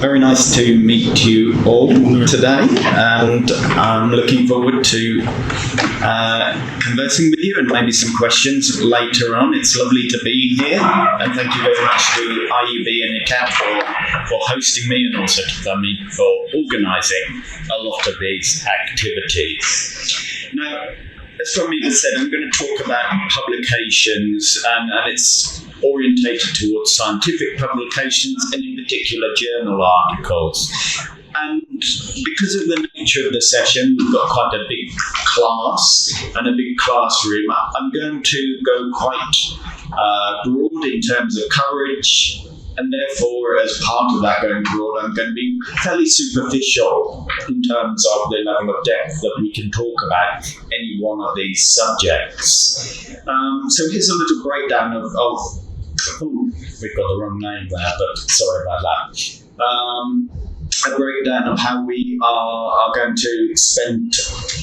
Very nice to meet you all today, and I'm looking forward to conversing with you and maybe some questions later on. It's lovely to be here, and thank you very much to IUB-ICCCAD for hosting me, and also to Femi for organising a lot of these activities. Now, as Femi has said, I'm going to talk about publications, and it's orientated towards scientific publications and in particular journal articles. And because of the nature of the session, we've got quite a big class and a big classroom. I'm going to go quite broad in terms of coverage, and therefore, as part of that going broad, I'm going to be fairly superficial in terms of the level of depth that we can talk about any one of these subjects. So here's a little breakdown of we've got the wrong name there, but sorry about that. A breakdown of how we are going to spend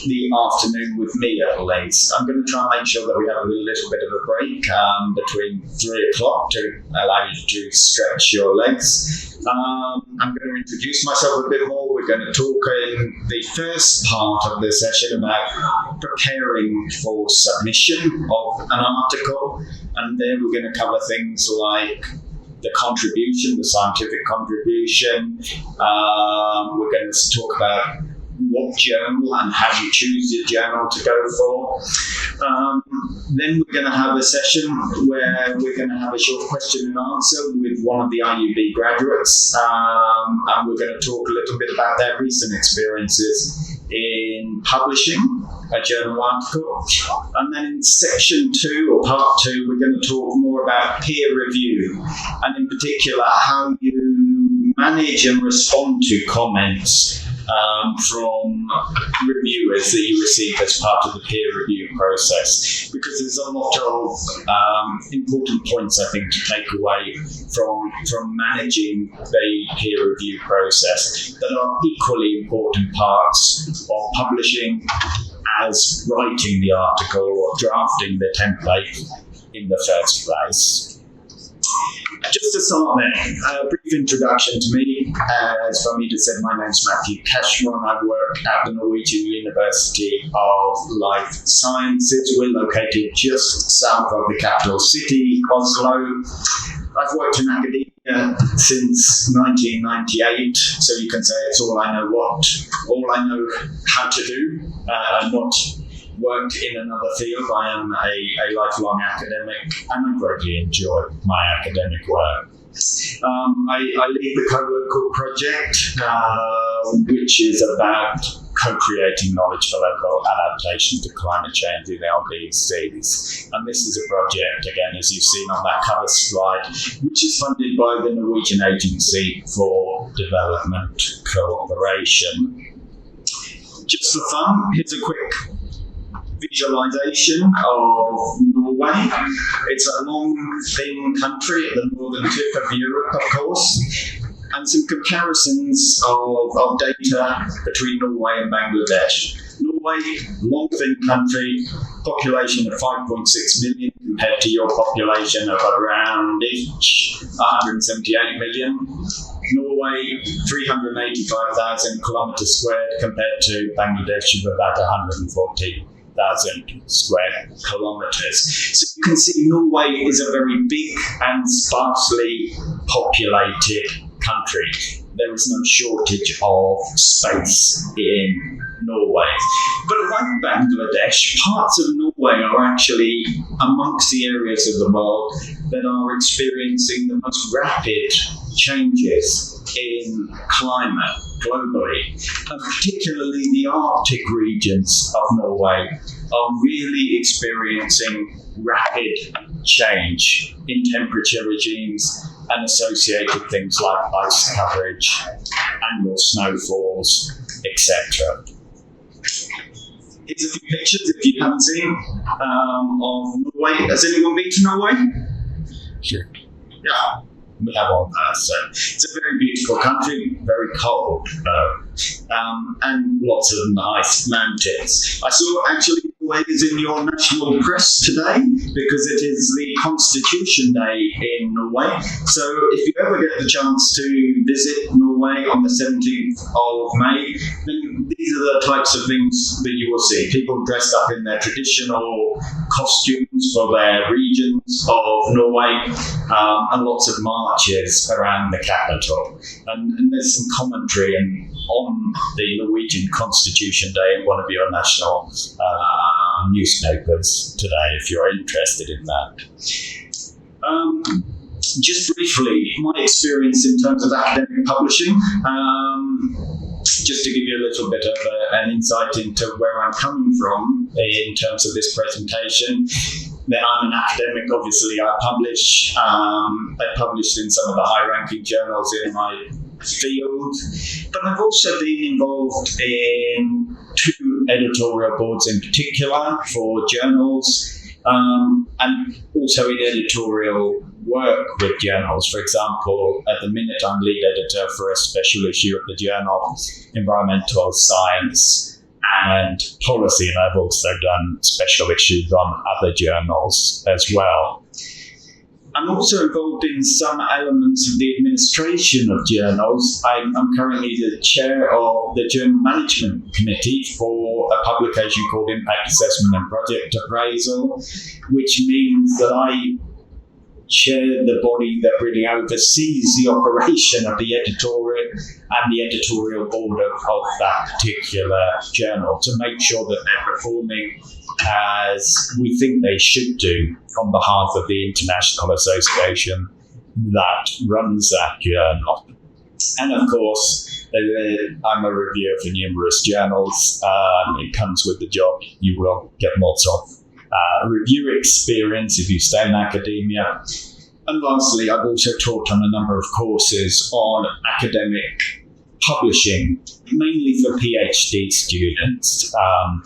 the afternoon with me, at least. I'm going to try and make sure that we have a little bit of a break between 3 o'clock to allow you to stretch your legs. I'm going to introduce myself a bit more. We're going to talk in the first part of the session about preparing for submission of an article, and then we're going to cover things like the contribution, the scientific contribution. We're going to talk about what journal and how you choose your journal to go for. Then we're going to have a session where we're going to have a short question and answer with one of the IUB graduates, and we're going to talk a little bit about their recent experiences in publishing a journal article. And then in section 2 or part 2, we're going to talk more about peer review, and in particular how you manage and respond to comments from reviewers that you receive as part of the peer review process, because there's a lot of important points, I think, to take away from managing the peer review process that are equally important parts of publishing as writing the article or drafting the template in the first place. Just to start there, a brief introduction to me. As Femi said, my name's Matthew Cashman. I work at the Norwegian University of Life Sciences. We're located just south of the capital city, Oslo. I've worked in academia since 1998, so you can say it's all I know how to do, and not worked in another field. I am a lifelong academic, and I greatly enjoy my academic work. I lead the COLOCAL project, which is about co-creating knowledge for local adaptation to climate change in LDCs. And this is a project, again, as you've seen on that cover slide, which is funded by the Norwegian Agency for Development Cooperation. Just for fun, here's a quick visualization of Norway. It's a long, thin country at the northern tip of Europe, of course, and some comparisons of data between Norway and Bangladesh. Norway, long, thin country, population of 5.6 million compared to your population of around 178 million. Norway, 385,000 kilometres squared compared to Bangladesh of about 140,000 square kilometres. So you can see Norway is a very big and sparsely populated country. There is no shortage of space in Norway. But like Bangladesh, parts of Norway are actually amongst the areas of the world that are experiencing the most rapid changes in climate globally, and particularly the Arctic regions of Norway are really experiencing rapid change in temperature regimes and associated things like ice coverage, annual snowfalls, etc. Here's a few pictures, if you haven't seen, of Norway. Has anyone been to Norway? Sure. Yeah. We have all that. So it's a very beautiful country, very cold, and lots of nice mountains. I saw actually Norway is in your national press today because it is the Constitution Day in Norway. So if you ever get the chance to visit Norway, Norway on the 17th of May, then these are the types of things that you will see. People dressed up in their traditional costumes for their regions of Norway, and lots of marches around the capital. And there's some commentary on the Norwegian Constitution Day in one of your national newspapers today, if you're interested in that. Just briefly, my experience in terms of academic publishing, just to give you a little bit of an insight into where I'm coming from in terms of this presentation. I'm an academic, obviously. I published in some of the high-ranking journals in my field, but I've also been involved in 2 editorial boards in particular for journals, and also in editorial work with journals. For example, at the minute I'm lead editor for a special issue of the journal Environmental Science and Policy, and I've also done special issues on other journals as well. I'm also involved in some elements of the administration of journals. I'm currently the chair of the Journal Management Committee for a publication called Impact Assessment and Project Appraisal, which means that I chair the body that really oversees the operation of the editorial and the editorial board of that particular journal to make sure that they're performing as we think they should do on behalf of the international association that runs that journal. And of course, I'm a reviewer for numerous journals. It comes with the job. You will get lots of review experience if you stay in academia. And lastly, I've also taught on a number of courses on academic publishing, mainly for PhD students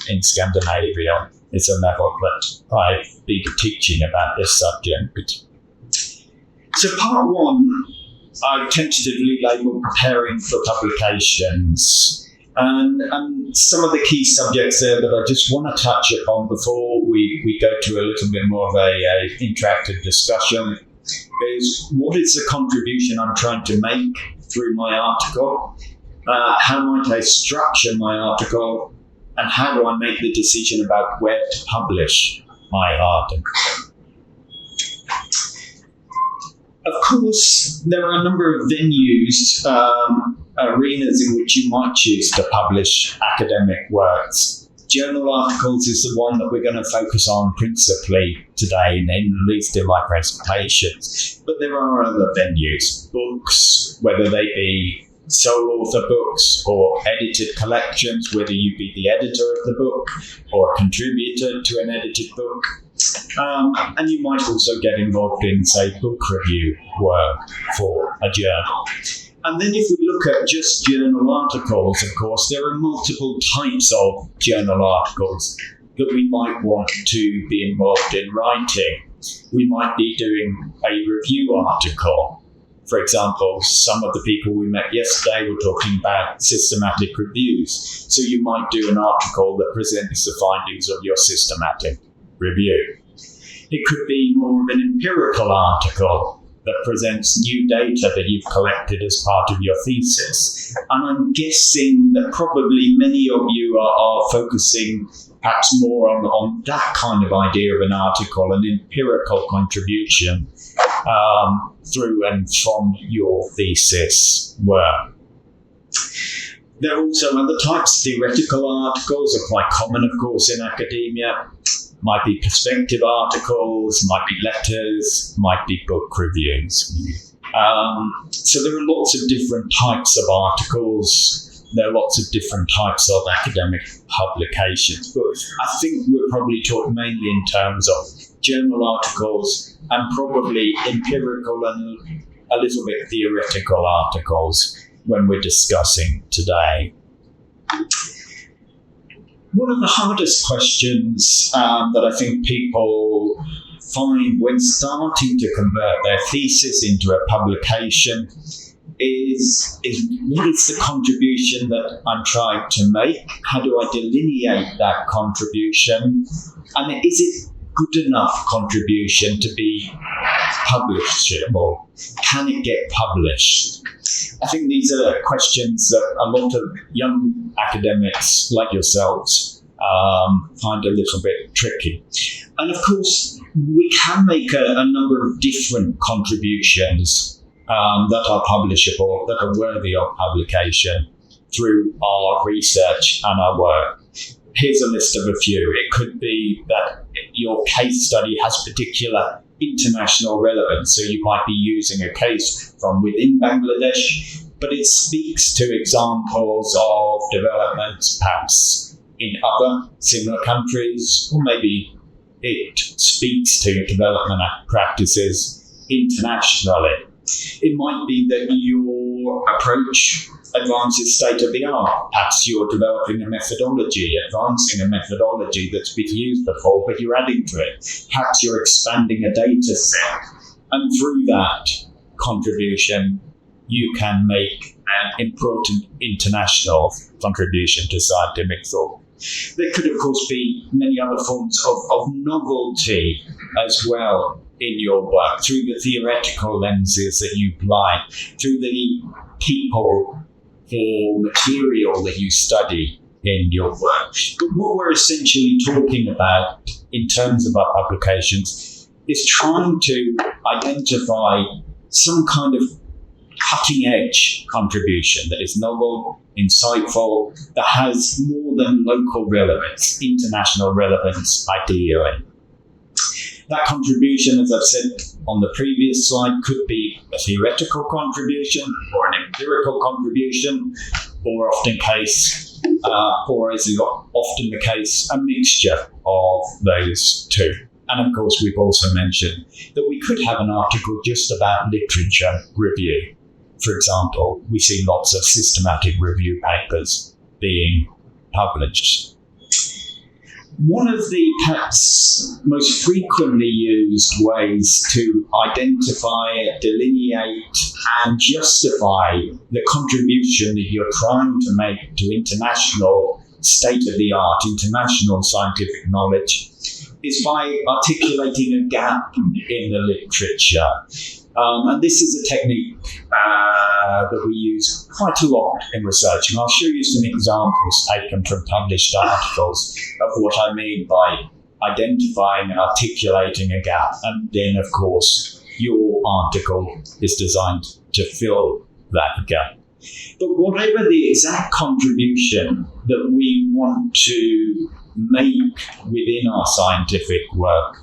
in Scandinavia. It's a level that I've been teaching about this subject. So part 1, I've tentatively labelled preparing for publications. And some of the key subjects there that I just want to touch upon before we go to a little bit more of a interactive discussion is, what is the contribution I'm trying to make through my article? How might I structure my article? And how do I make the decision about where to publish my article? Of course, there are a number of venues, arenas in which you might choose to publish academic works. Journal articles is the one that we're going to focus on principally today, at least in my presentations. But there are other venues, books, whether they be sole author books or edited collections, whether you be the editor of the book or a contributor to an edited book. And you might also get involved in, say, book review work for a journal. And then if we look at just journal articles, of course, there are multiple types of journal articles that we might want to be involved in writing. We might be doing a review article. For example, some of the people we met yesterday were talking about systematic reviews. So you might do an article that presents the findings of your systematic review. It could be more of an empirical article that presents new data that you've collected as part of your thesis. And I'm guessing that probably many of you are focusing perhaps more on that kind of idea of an article, an empirical contribution through and from your thesis work. There are also other types. Theoretical articles are quite common, of course, in academia. Might be perspective articles, might be letters, might be book reviews. So there are lots of different types of articles. There are lots of different types of academic publications. But I think we're probably talking mainly in terms of journal articles and probably empirical and a little bit theoretical articles when we're discussing today. One of the hardest questions that I think people find when starting to convert their thesis into a publication is what is the contribution that I'm trying to make? How do I delineate that contribution? And is it good enough contribution to be publishable? Can it get published? I think these are questions that a lot of young academics like yourselves find a little bit tricky. And of course, we can make a number of different contributions that are publishable, that are worthy of publication through our research and our work. Here's a list of a few. It could be that your case study has particular international relevance, so you might be using a case from within Bangladesh, but it speaks to examples of developments perhaps in other similar countries, or maybe it speaks to development practices internationally. It might be that your approach advances state of the art. Perhaps you're developing a methodology, advancing a methodology that's been used before, but you're adding to it. Perhaps you're expanding a data set. And through that contribution, you can make an important international contribution to scientific thought. There could, of course, be many other forms of novelty as well in your work, through the theoretical lenses that you apply, through the people or material that you study in your work. But what we're essentially talking about in terms of our publications is trying to identify some kind of cutting-edge contribution that is novel, insightful, that has more than local relevance, international relevance, ideally. That contribution, as I've said on the previous slide, could be a theoretical contribution or an empirical contribution, or often as is often the case, a mixture of those two. And of course, we've also mentioned that we could have an article just about literature review. For example, we see lots of systematic review papers being published. One of the perhaps most frequently used ways to identify, delineate, and justify the contribution that you're trying to make to international state-of-the-art, international scientific knowledge is by articulating a gap in the literature. And this is a technique that we use quite a lot in research. And I'll show you some examples taken from published articles of what I mean by identifying and articulating a gap. And then, of course, your article is designed to fill that gap. But whatever the exact contribution that we want to make within our scientific work,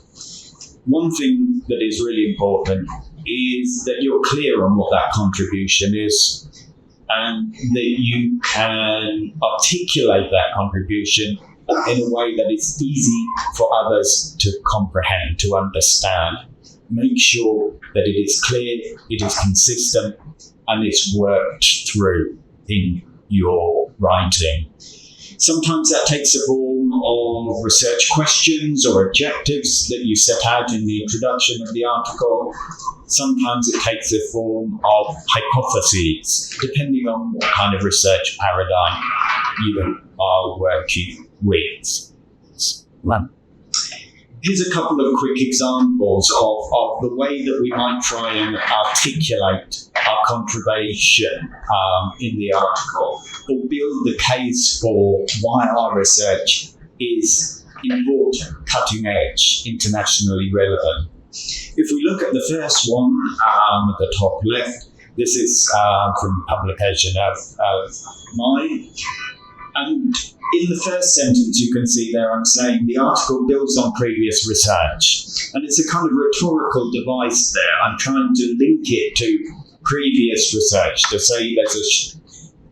one thing that is really important is that you're clear on what that contribution is, and that you can articulate that contribution in a way that is easy for others to comprehend, to understand. Make sure that it is clear, it is consistent, and it's worked through in your writing. Sometimes that takes the form of research questions or objectives that you set out in the introduction of the article. Sometimes it takes the form of hypotheses, depending on what kind of research paradigm you are working with. Here's a couple of quick examples of the way that we might try and articulate our contribution in the article, or build the case for why our research is important, cutting edge, internationally relevant. If we look at the first one at the top left, this is from publication of mine. And in the first sentence, you can see there I'm saying the article builds on previous research. And it's a kind of rhetorical device there. I'm trying to link it to previous research to say there's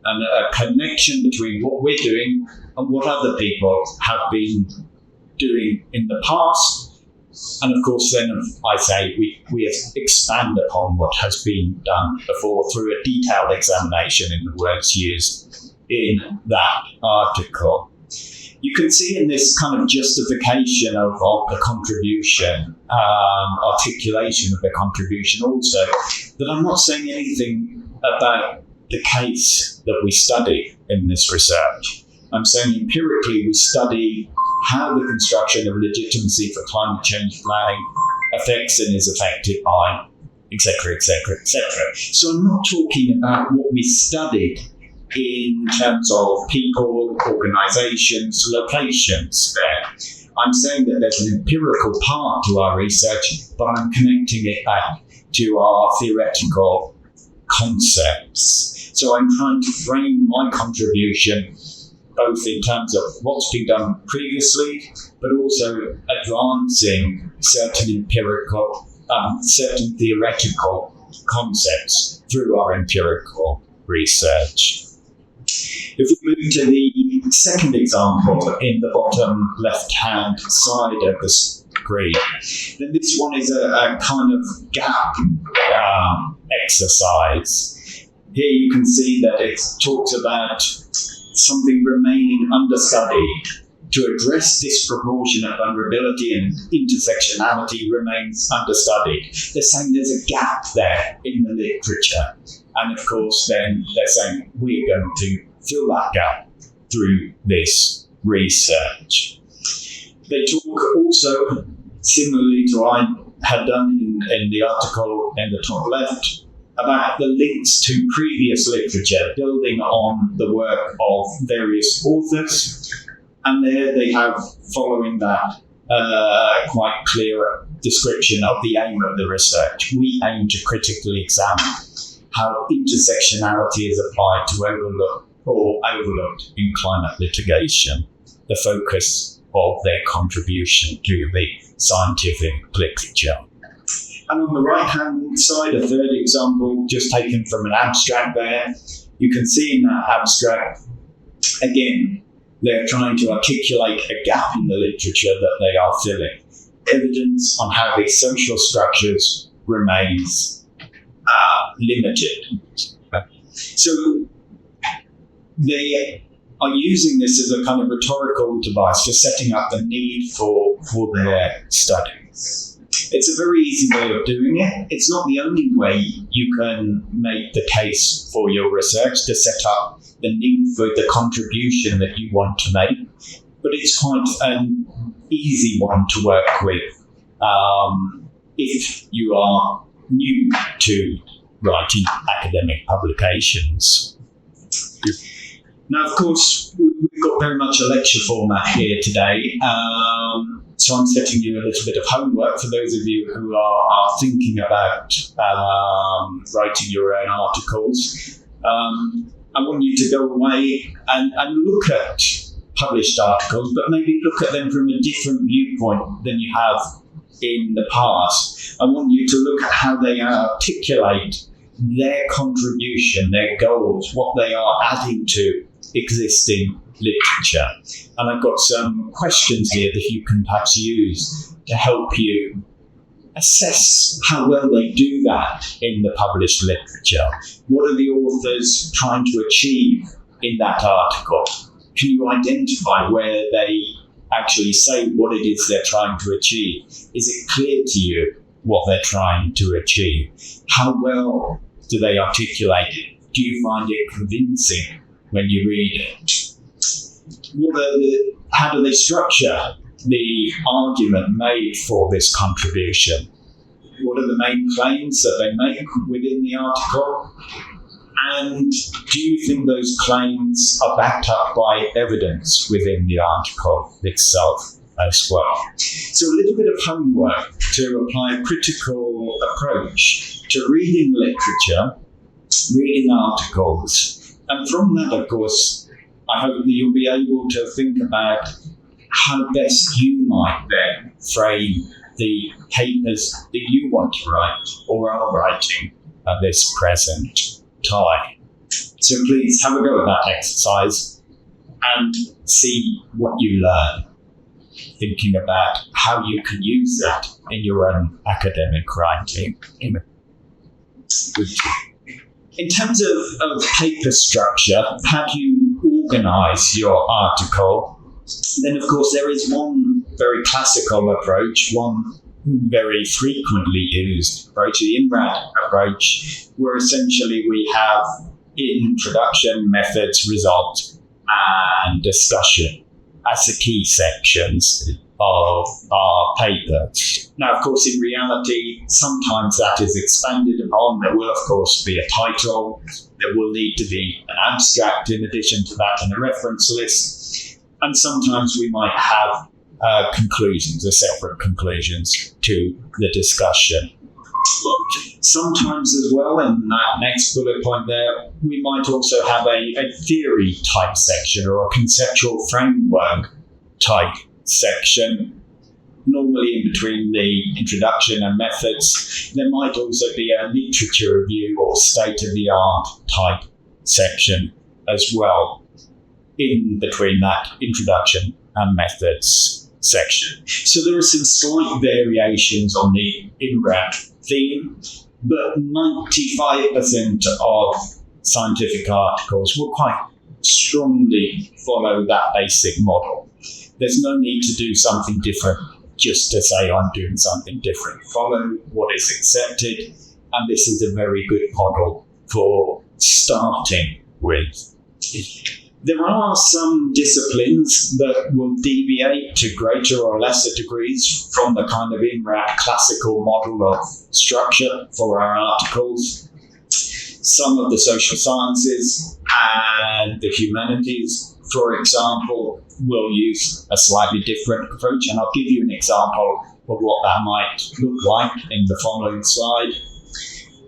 a connection between what we're doing and what other people have been doing in the past. And of course, then I say we expand upon what has been done before through a detailed examination in the words used in that article. You can see in this kind of justification of the contribution, articulation of the contribution also, that I'm not saying anything about the case that we study in this research. I'm saying empirically we study how the construction of legitimacy for climate change planning affects and is affected by, etc., etc., etc. So I'm not talking about what we studied in terms of people, organisations, locations there. I'm saying that there's an empirical part to our research, but I'm connecting it back to our theoretical concepts. So I'm trying to frame my contribution both in terms of what's been done previously, but also advancing certain certain theoretical concepts through our empirical research. If we move to the second example in the bottom left-hand side of the screen, then this one is a kind of gap exercise. Here you can see that it talks about something remaining understudied. To address disproportionate vulnerability and intersectionality remains understudied. They're saying there's a gap there in the literature. And of course, then they're saying we're going to fill that gap through this research. They talk also, similarly to what I had done in the article in the top left, about the links to previous literature, building on the work of various authors. And there they have, following that, quite clear description of the aim of the research. We aim to critically examine how intersectionality is applied to overlooked in climate litigation, the focus of their contribution to the scientific literature. And on the right-hand side, a third example, just taken from an abstract there. You can see in that abstract, again, they're trying to articulate a gap in the literature that they are filling. Evidence on how these social structures remains limited. So they are using this as a kind of rhetorical device for setting up the need for their studies. It's a very easy way of doing it. It's not the only way you can make the case for your research to set up the need for the contribution that you want to make, but it's quite an easy one to work with if you are new to writing academic publications. Now, of course, we've got very much a lecture format here today, so I'm setting you a little bit of homework for those of you who are thinking about writing your own articles. I want you to go away and look at published articles, but maybe look at them from a different viewpoint than you have in the past. I want you to look at how they articulate their contribution, their goals, what they are adding to existing literature. And I've got some questions here that you can perhaps use to help you assess how well they do that in the published literature. What are the authors trying to achieve in that article? Can you identify where they actually say what it is they're trying to achieve? Is it clear to you what they're trying to achieve? How well do they articulate it? Do you find it convincing when you read it? How do they structure the argument made for this contribution? What are the main claims that they make within the article? And do you think those claims are backed up by evidence within the article itself as well? So a little bit of homework to apply a critical approach to reading literature, reading articles. And from that, of course, I hope that you'll be able to think about how best you might then frame the papers that you want to write or are writing at this present time. So please have a go at that exercise and see what you learn, thinking about how you can use that in your own academic writing. In terms of paper structure, how do you organise your article? Then, of course, there is one very classical approach, one very frequently used approach, the INRAD approach, where essentially we have introduction, methods, result, and discussion as the key sections of our paper. Now, of course, in reality, sometimes that is expanded upon. There will, of course, be a title. There will need to be an abstract in addition to that and a reference list. And sometimes we might have conclusions, or separate conclusions to the discussion. Sometimes as well, in that next bullet point there, we might also have a theory type section or a conceptual framework type section. Normally in between the introduction and methods, there might also be a literature review or state-of-the-art type section as well in between that introduction and methods section. So there are some slight variations on the INRAD theme, but 95% of scientific articles will quite strongly follow that basic model. There's no need to do something different just to say I'm doing something different. Follow what is accepted, and this is a very good model for starting with. There are some disciplines that will deviate to greater or lesser degrees from the kind of INRAD classical model of structure for our articles. Some of the social sciences and the humanities, for example, will use a slightly different approach, and I'll give you an example of what that might look like in the following slide.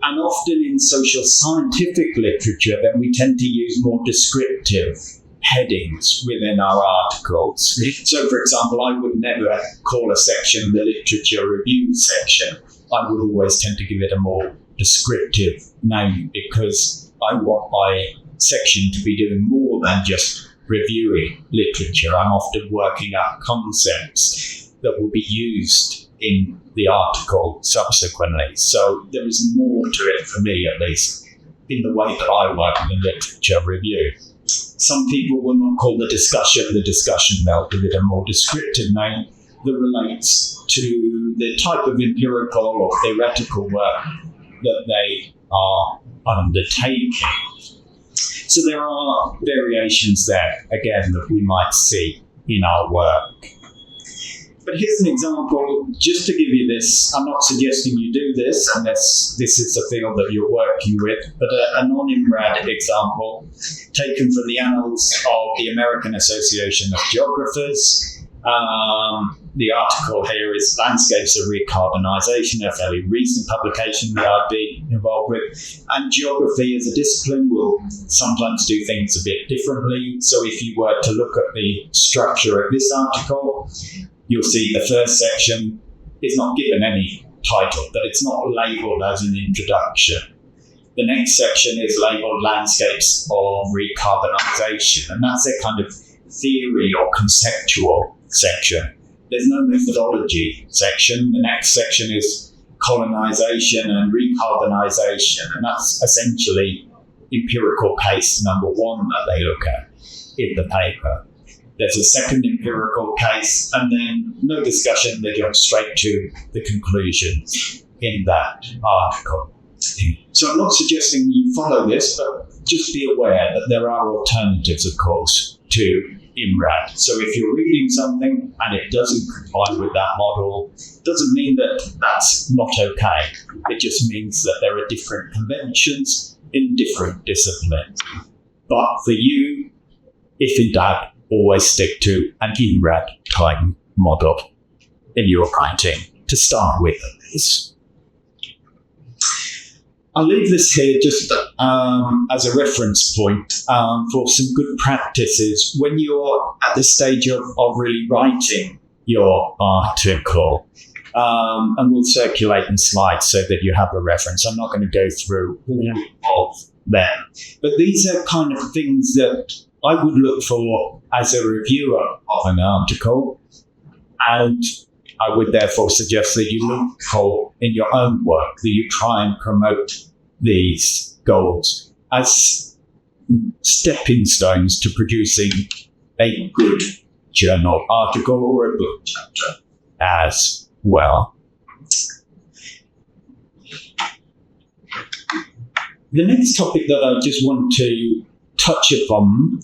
And often in social scientific literature, then we tend to use more descriptive headings within our articles. So, for example, I would never call a section the literature review section. I would always tend to give it a more descriptive name because I want my section to be doing more than just reviewing literature. I'm often working out concepts that will be used in the article subsequently. So there is more to it for me, at least, in the way that I work in literature review. Some people will not call the discussion, they'll give it a more descriptive name that relates to the type of empirical or theoretical work that they are undertaking. So there are variations there, again, that we might see in our work. But here's an example, just to give you this. I'm not suggesting you do this unless this is a field that you're working with, but a non-INRAD example taken from the Annals of the American Association of Geographers. The article here is Landscapes of Recarbonisation, a fairly recent publication that I've been involved with. And geography as a discipline will sometimes do things a bit differently. So if you were to look at the structure of this article, you'll see the first section is not given any title, but it's not labelled as an introduction. The next section is labelled Landscapes of Recarbonisation, and that's a kind of theory or conceptual section. There's no methodology section. The next section is colonisation and recarbonisation, and that's essentially empirical case number one that they look at in the paper. There's a second empirical case, and then no discussion, they jump straight to the conclusions in that article. So I'm not suggesting you follow this, but just be aware that there are alternatives, of course, to INRAD. So if you're reading something and it doesn't comply with that model, doesn't mean that that's not okay. It just means that there are different conventions in different disciplines. But for you, if in doubt, always stick to an INRAD type model in your writing to start with, at least. I'll leave this here just as a reference point for some good practices when you're at the stage of really writing your article. And we'll circulate in slides so that you have a reference. I'm not going to go through all of them. But these are kind of things that I would look for as a reviewer of an article, and I would therefore suggest that you look for in your own work, that you try and promote these goals as stepping stones to producing a good journal article or a book chapter as well. The next topic that I just want to touch upon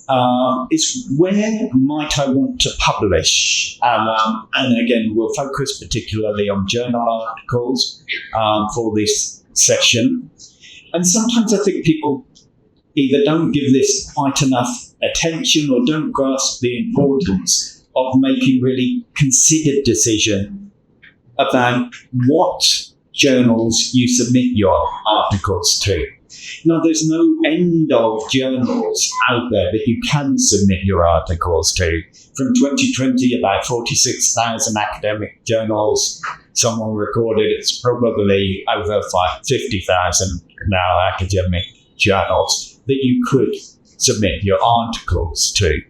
is where might I want to publish? And again, we'll focus particularly on journal articles for this session. And sometimes I think people either don't give this quite enough attention or don't grasp the importance of making really considered decision about what journals you submit your articles to. Now, there's no end of journals out there that you can submit your articles to. From 2020, about 46,000 academic journals. Someone recorded it's probably over 50,000 now academic journals that you could submit your articles to.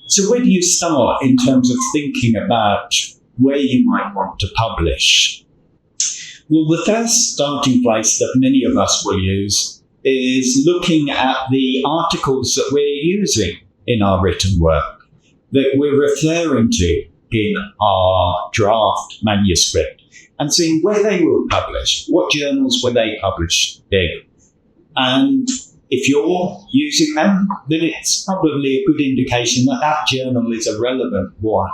So where do you start in terms of thinking about where you might want to publish? Well, the first starting place that many of us will use is looking at the articles that we're using in our written work, that we're referring to in our draft manuscript, and seeing where they were published, what journals were they published in. And if you're using them, then it's probably a good indication that that journal is a relevant one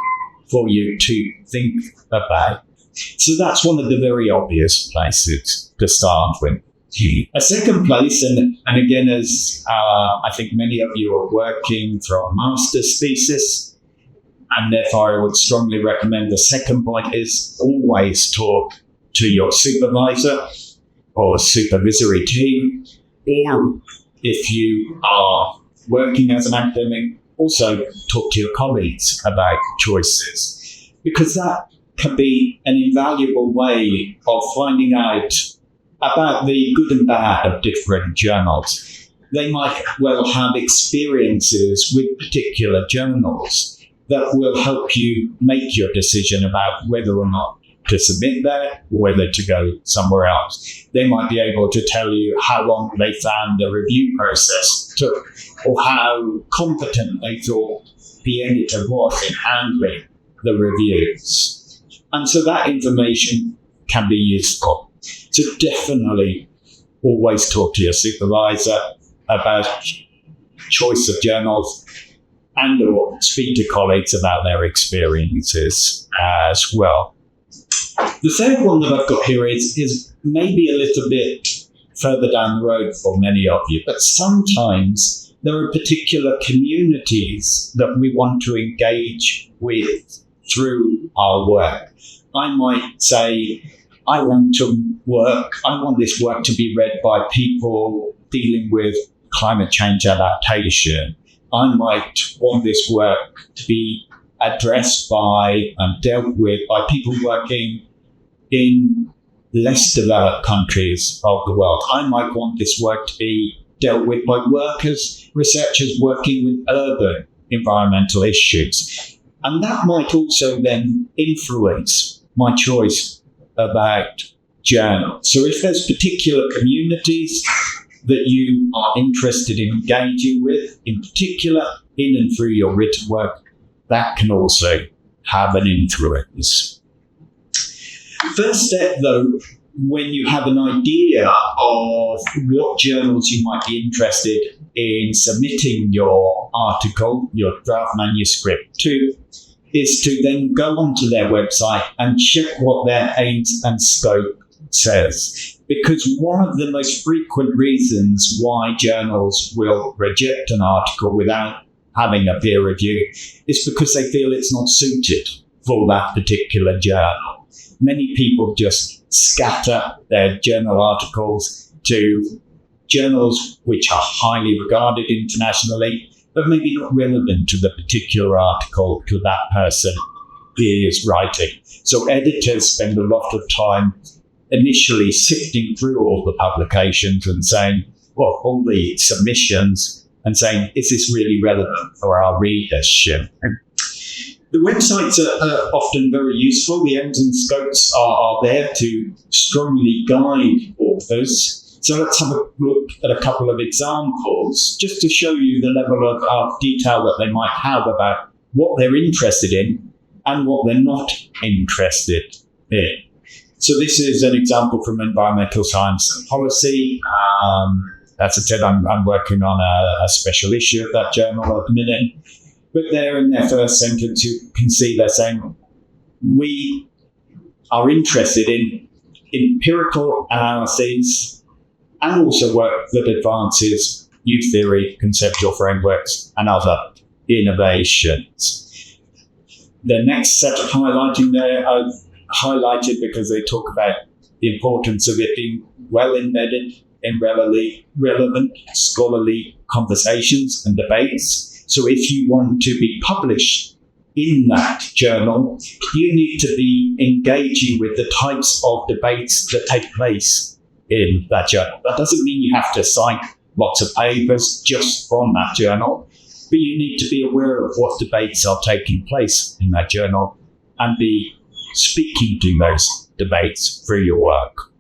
for you to think about. So that's one of the very obvious places to start with. A second place, and again, as I think many of you are working for a master's thesis, and therefore I would strongly recommend the second point is always talk to your supervisor or supervisory team, or if you are working as an academic, also talk to your colleagues about choices, because that can be an invaluable way of finding out about the good and bad of different journals. They might well have experiences with particular journals that will help you make your decision about whether or not to submit there or whether to go somewhere else. They might be able to tell you how long they found the review process took, or how competent they thought the editor was in handling the reviews. And so that information can be useful. So definitely always talk to your supervisor about choice of journals, and or speak to colleagues about their experiences as well. The third one that I've got here is maybe a little bit further down the road for many of you, but sometimes there are particular communities that we want to engage with through our work. I might say, I want this work to be read by people dealing with climate change adaptation. I might want this work to be addressed by and dealt with by people working in less developed countries of the world. I might want this work to be dealt with by researchers working with urban environmental issues. And that might also then influence my choice about journals. So if there's particular communities that you are interested in engaging with, in particular, in and through your written work, that can also have an influence. First step, though, when you have an idea of what journals you might be interested in submitting your article, your draft manuscript to, is to then go onto their website and check what their aims and scope says. Because one of the most frequent reasons why journals will reject an article without having a peer review is because they feel it's not suited for that particular journal. Many people just scatter their journal articles to journals which are highly regarded internationally, but maybe not relevant to the particular article that that person is writing. So editors spend a lot of time initially sifting through all the publications and saying, well, all the submissions, and saying, is this really relevant for our readership? The websites are often very useful. The aims and scopes are there to strongly guide authors. So let's have a look at a couple of examples, just to show you the level of detail that they might have about what they're interested in and what they're not interested in. So this is an example from Environmental Science and Policy. as I said, I'm working on a special issue of that journal at the minute. But there in their first sentence, you can see they're saying, we are interested in empirical analyses and also work that advances new theory, conceptual frameworks, and other innovations. The next set of highlighting there are highlighted because they talk about the importance of it being well embedded in relevant scholarly conversations and debates. So if you want to be published in that journal, you need to be engaging with the types of debates that take place in that journal. That doesn't mean you have to cite lots of papers just from that journal, but you need to be aware of what debates are taking place in that journal and be speaking to those debates through your work.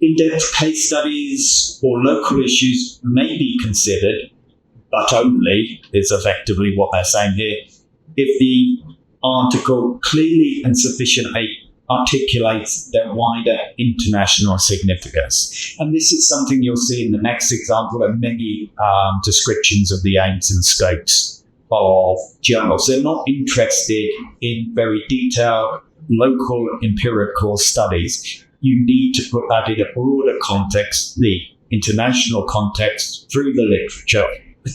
In-depth case studies or local issues may be considered, but only is effectively what they're saying here, if the article clearly and sufficiently articulates their wider international significance. And this is something you'll see in the next example and many descriptions of the aims and scopes of journals. They're not interested in very detailed local empirical studies. You need to put that in a broader context, the international context, through the literature,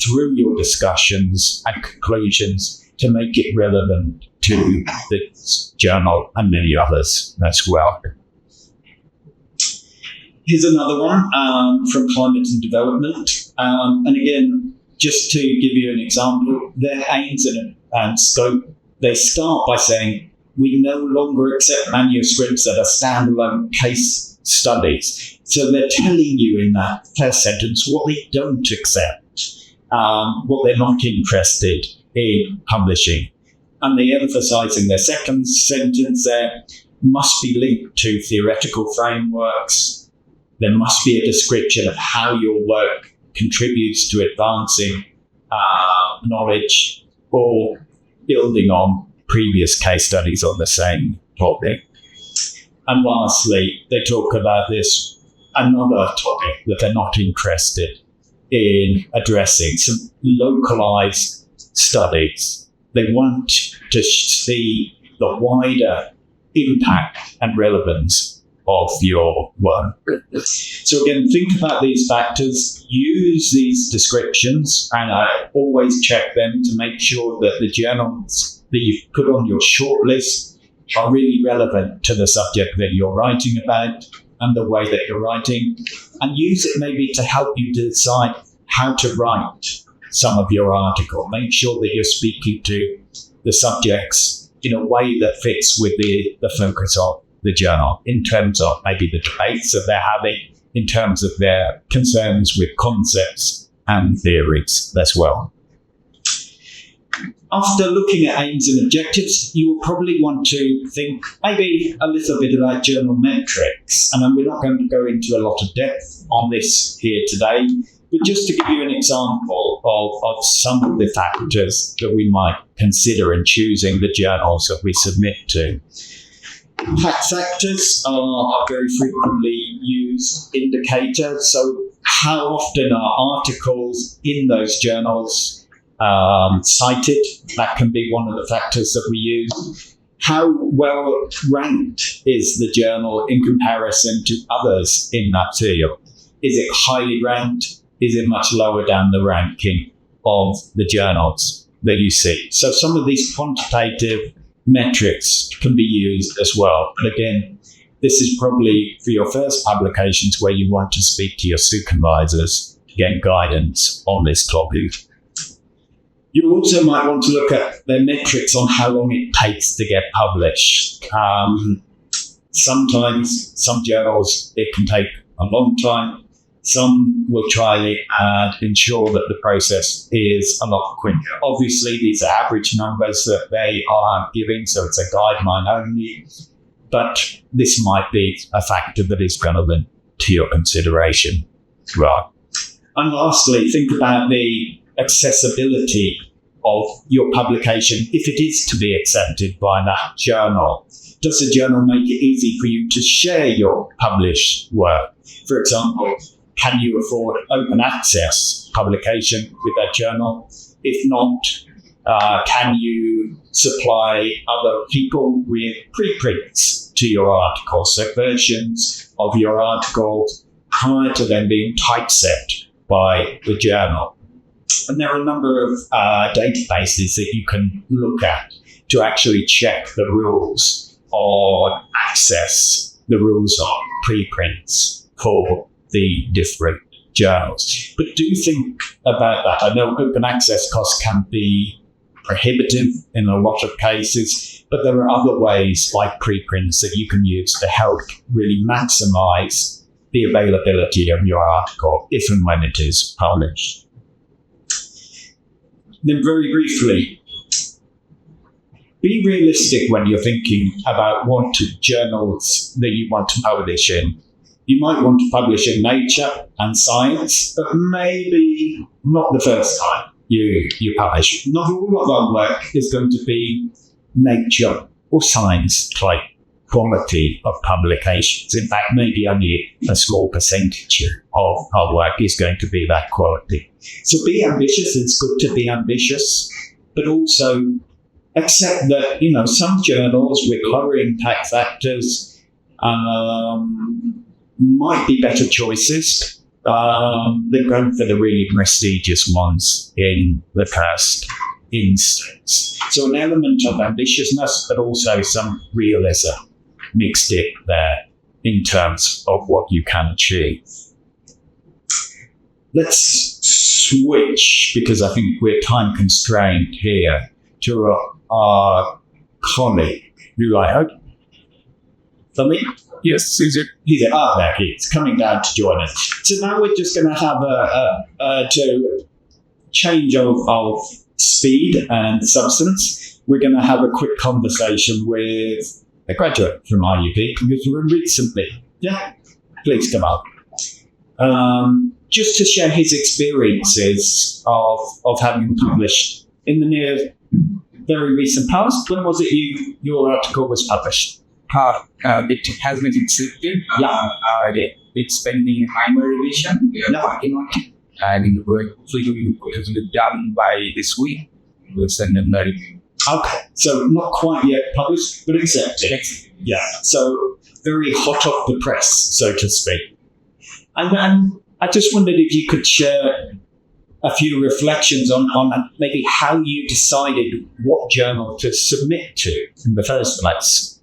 through your discussions and conclusions, to make it relevant to this journal and many others as well. Here's another one from Climate and Development. And again, just to give you an example, their aims and scope, they start by saying, we no longer accept manuscripts that are standalone case studies. So they're telling you in that first sentence what they don't accept, what they're not interested in publishing. And they emphasize in their second sentence there, must be linked to theoretical frameworks. There must be a description of how your work contributes to advancing knowledge or building on previous case studies on the same topic. And lastly, they talk about this, another topic that they're not interested in addressing, some localized studies. They want to see the wider impact and relevance of your work. So again, think about these factors, use these descriptions, and I always check them to make sure that the journals that you've put on your shortlist are really relevant to the subject that you're writing about and the way that you're writing, and use it maybe to help you decide how to write some of your article. Make sure that you're speaking to the subjects in a way that fits with the focus of the journal, in terms of maybe the debates that they're having, in terms of their concerns with concepts and theories as well. After looking at aims and objectives, you will probably want to think maybe a little bit about journal metrics. And we're not going to go into a lot of depth on this here today, but just to give you an example of some of the factors that we might consider in choosing the journals that we submit to. Impact factors are a very frequently used indicator. So how often are articles in those journals cited? That can be one of the factors that we use. How well ranked is the journal in comparison to others in that field? Is it highly ranked? Is it much lower down the ranking of the journals that you see? So some of these quantitative metrics can be used as well. But again, this is probably for your first publications where you want to speak to your supervisors to get guidance on this topic. You also might want to look at the metrics on how long it takes to get published. Sometimes, some journals, it can take a long time. Some will try and ensure that the process is a lot quicker. Obviously, these are average numbers that they are giving, so it's a guideline only. But this might be a factor that is relevant to your consideration. Right. And lastly, think about the accessibility of your publication if it is to be accepted by that journal. Does the journal make it easy for you to share your published work? For example, can you afford open access publication with that journal? If not, can you supply other people with preprints to your articles, so versions of your article prior to them being typeset by the journal? And there are a number of databases that you can look at to actually check the rules on access, the rules on preprints for the different journals. But do think about that. I know open access costs can be prohibitive in a lot of cases, but there are other ways like preprints that you can use to help really maximize the availability of your article if and when it is published. Then very briefly, be realistic when you're thinking about what journals that you want to publish in. You might want to publish in Nature and Science, but maybe not the first time you publish. Not all of our work is going to be Nature or Science type quality of publications. In fact, maybe only a small percentage of our work is going to be that quality. So be ambitious. It's good to be ambitious, but also accept that, some journals with lower impact factors might be better choices than going for the really prestigious ones in the first instance. So an element of ambitiousness, but also some realism mixed in there in terms of what you can achieve. Let's switch, because I think we're time constrained here, to our colleague, who I hope. Something? Yes, he's there. There he is, coming down to join us. So now we're just going to have to change of speed and substance. We're going to have a quick conversation with a graduate from IUB, because we recently, please come up. Just to share his experiences of having published in the very recent past. When was it your article was published? It has been accepted. It's pending minor revision. We are working on it. And hopefully it will be done by this week. We'll send them the review. Okay, so not quite yet published, but accepted. Yeah, so very hot off the press, so to speak. And then I just wondered if you could share a few reflections on maybe how you decided what journal to submit to in the first place.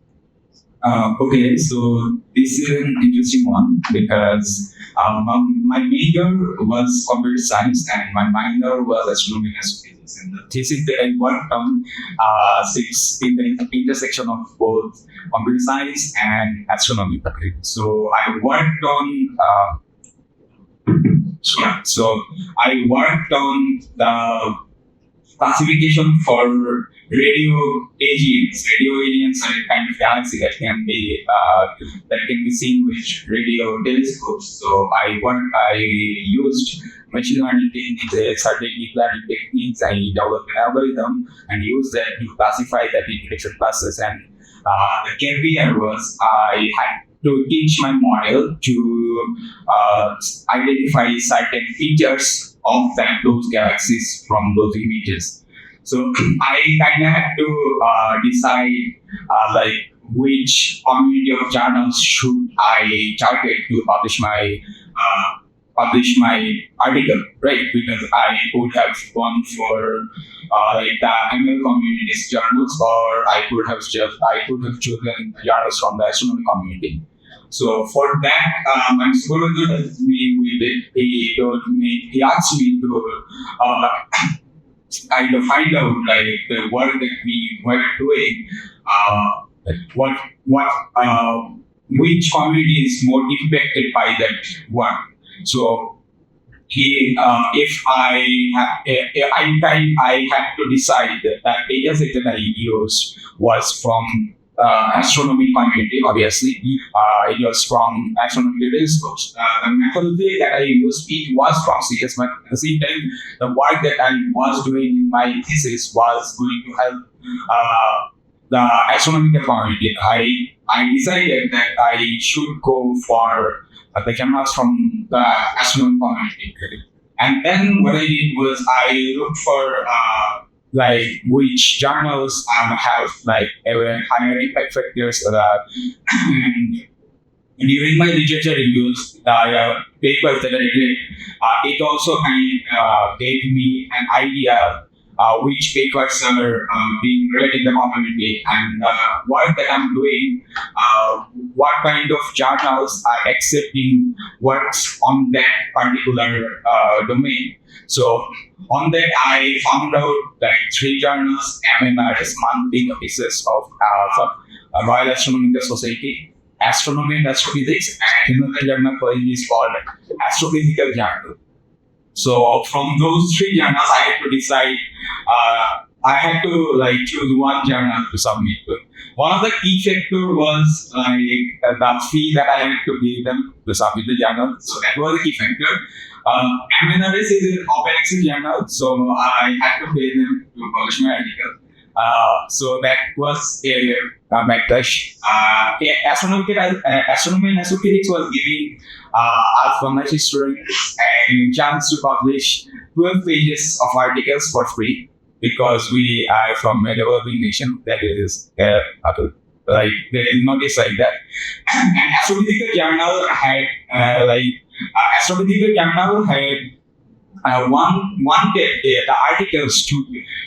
Okay, so this is an interesting one because my major was computer science and my minor was astronomy and physics. And the thesis that I worked on sits in the intersection of both computer science and astronomy. So I worked on the classification for radio agents. Radio agents are a kind of galaxy that can be seen with radio telescopes. So I used machine learning techniques, certain deep learning techniques. I developed an algorithm and used that to classify the detection classes. And the caveat was I had to teach my model to identify certain features of those galaxies from those images. So I kind of had to decide which community of journals should I target to publish my article, right? Because I could have gone for the ML communities journals, or I could have chosen journals from the astronomy community. So for that, my supervisor helped me with it. He asked me to find out the work that we were doing, which community is more impacted by that work. So I had to decide that the data set that I used was from astronomy community, obviously. It was from astronomy telescopes. The methodology that I used, it was from CS, but at the same time, the work that I was doing in my thesis was going to help the astronomical community. I decided that I should go for the journals from the astronomy community. And then what I did was I looked for which journals have a higher impact factors. During my literature reviews, the papers that I read, it also gave me an idea which papers are being read in the community and what that I'm doing, what kind of journals are accepting works on that particular domain. So on that, I found out that 3 journals, MMRS, monthly notices of Royal Astronomical Society, Astronomy and Astrophysics, and another journal is called Astrophysical Journal. So from those 3 journals, I had to decide. I had to choose one journal to submit to. One of the key factors was the fee that I had to give them to submit the journal. So that was a key factor. MNRS is an op-eds journal, so I had to pay them to publish my article. So that was a matter. Astronomy and astrophysics was giving us from my students a chance to publish 12 pages of articles for free because we are from a developing nation. That is there is notice like that. And astrophysical journal had wanted the articles to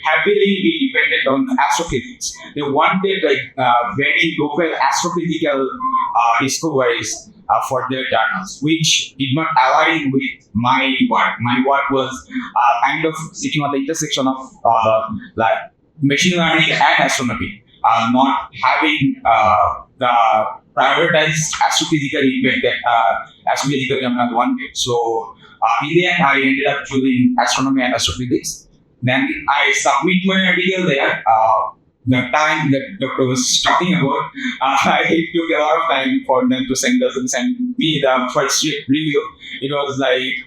heavily be dependent on astrophysics. They wanted very local astrophysical discoveries for their journals, which did not align with my work. My work was kind of sitting on the intersection of machine learning and astronomy, not having the prioritized astrophysical impact that astrophysical journal wanted. So in the end, I ended up choosing astronomy and astrophysics. Then I submit my article there. The time that Dr. was talking about, it took a lot of time for them to send me the first review. It was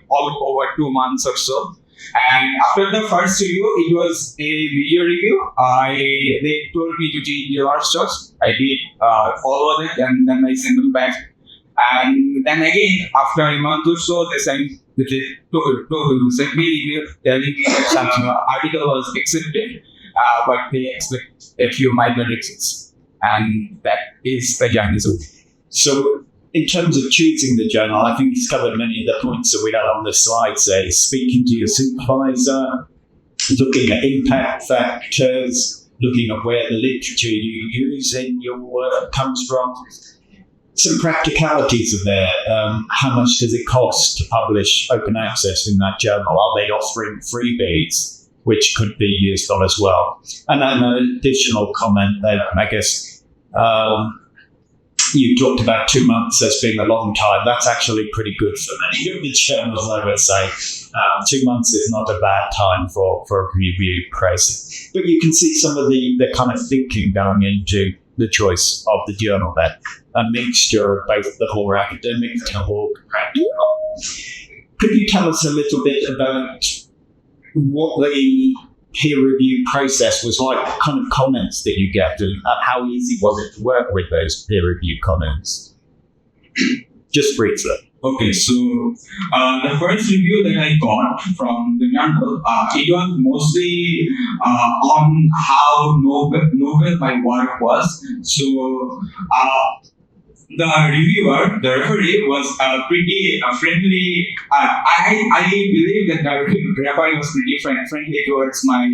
all over 2 months or so. And after the first review, it was a video review. They told me to change a lot of stuff. I did all of it, and then I sent them back. And then again, after a month or so, they sent me email telling me that some article was accepted, but they expect a few minor exits. And that is the journalism. So, in terms of choosing the journal, I think he's covered many of the points that we had on the slide, say speaking to your supervisor, looking at impact factors, looking at where the literature you use in your work comes from. Some practicalities are there. How much does it cost to publish open access in that journal? Are they offering freebies, which could be used on as well? And then an additional comment that I guess you talked about 2 months as being a long time. That's actually pretty good for many of the journals, I would say. 2 months is not a bad time for a review process. But you can see some of the kind of thinking going into the choice of the journal there. A mixture of both the more academic and the more practical. Could you tell us a little bit about what the peer review process was like, what kind of comments that you get, and how easy was it to work with those peer review comments? Just briefly. Okay, so the first review that I got from the journal, it was mostly on how novel my work was. So the reviewer, the referee, was pretty friendly. I believe that the referee was pretty friendly towards my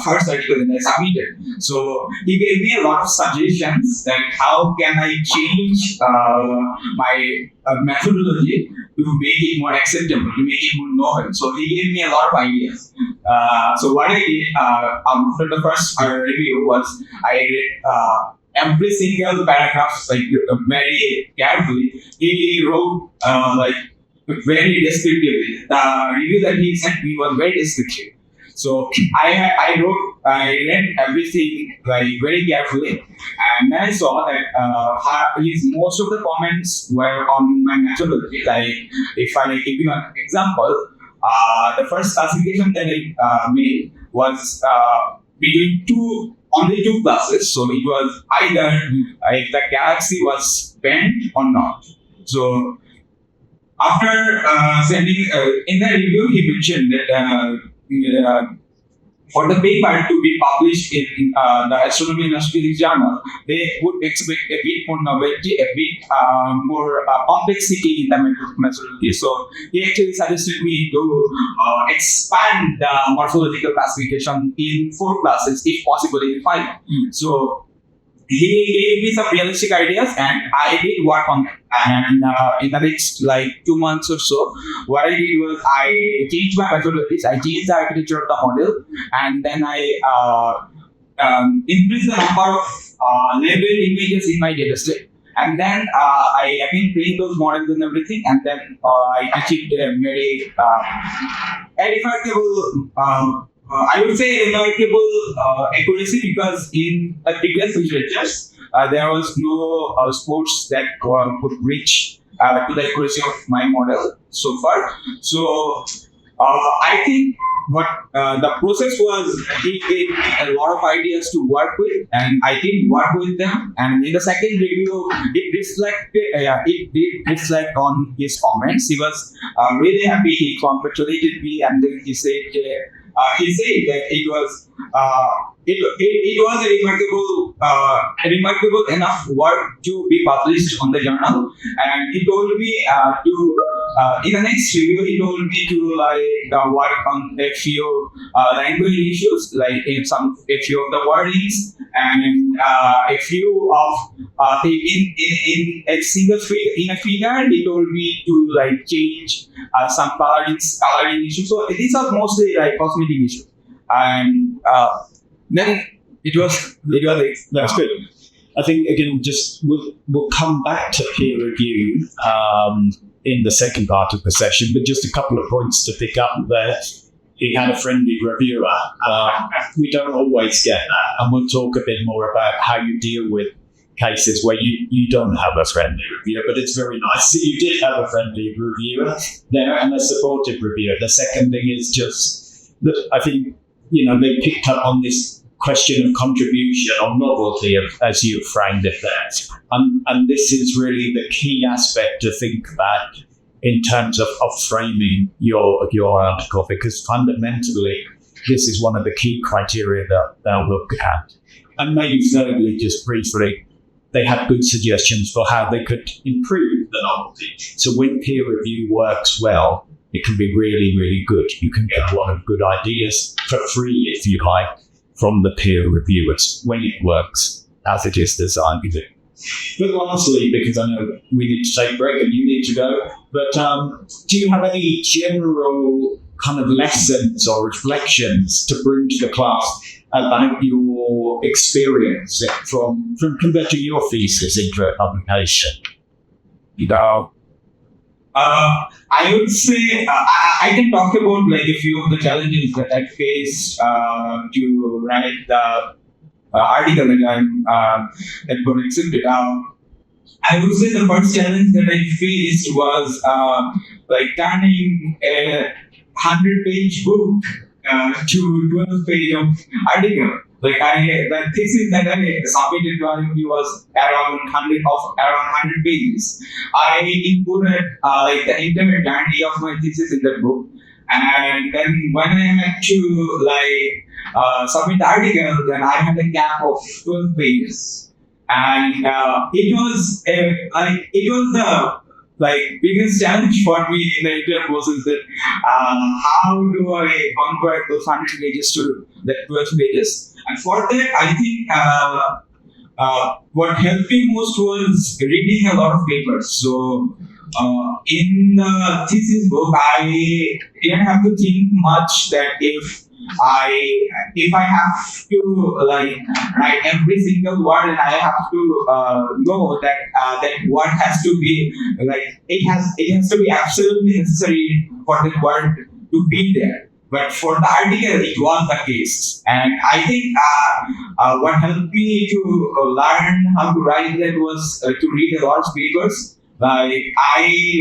first article that I submitted. So he gave me a lot of suggestions that how can I change my methodology to make it more acceptable, to make it more novel. So he gave me a lot of ideas. So what I did after the first review was I read every single paragraph very carefully. He wrote very descriptively. The review that he sent me was very descriptive. So I read everything very carefully, and then I saw that most of the comments were on my methodology. If I give you an example, the first classification that I made was between only two classes. So it was either if the galaxy was bent or not. So after sending in the review, he mentioned that for the paper to be published in the Astronomy and Astrophysics journal, they would expect a bit more novelty, a bit more complexity in the methodology. So he actually suggested me to expand the morphological classification in 4 classes, if possible in 5. So he gave me some realistic ideas, and I did work on them. And in the next 2 months or so, what I did was I changed my methodologies, I changed the architecture of the model, and then I increased the number of labeled images in my dataset. And then I again trained those models and everything, and then I achieved a very remarkable. I would say remarkable accuracy, because in a previous researchers there was no sports that could reach to the accuracy of my model so far. So I think what the process was, he gave me a lot of ideas to work with, and I did work with them. And in the second review, it did reflect on his comments. He was really happy. He congratulated me, and then he said that it was a remarkable enough work to be published on the journal. And he told me in the next review, he told me to work on a few language issues, like a few of the wordings, and a few of in a single figure. In a figure, he told me to change some coloring issues. So these are mostly cosmetic issues, and then it was That's good. I think again, we'll come back to peer review in the second part of the session, but just a couple of points to pick up there. He had a friendly reviewer. We don't always get that, and we'll talk a bit more about how you deal with cases where you don't have a friendly reviewer, but it's very nice that you did have a friendly reviewer there and a supportive reviewer. The second thing is just that I think they picked up on this question of contribution or novelty, as you framed it there. And this is really the key aspect to think about in terms of framing your article, because fundamentally this is one of the key criteria that they'll look at. And maybe thirdly, just briefly, they had good suggestions for how they could improve the novelty. So when peer review works well, it can be really, really good. You can get a lot of good ideas for free, if you like, from the peer reviewers when it works as it is designed. But lastly, because I know we need to take a break and you need to go, but do you have any general kind of lessons or reflections to bring to the class about your experience from compared to your thesis into a publication? I would say I can talk about a few of the challenges that I faced to write the article that got accepted. I would say the first challenge that I faced was turning a 100-page book to 12-page of article. The thesis that I submitted to IUB was around 100 pages. I inputted the entire journey of my thesis in that book, and then when I had to submit the article, then I had a gap of 12 pages, and it was the biggest challenge for me in the entire process, that how do I convert those 100 pages to the 12 pages. And for that, I think what helped me most was reading a lot of papers. So in the thesis book, I didn't have to think much that if I have to write every single word, and I have to know that that word has to be it has to be absolutely necessary for that word to be there. But for the article, it was the case. And I think what helped me to learn how to write that was to read a lot of papers. I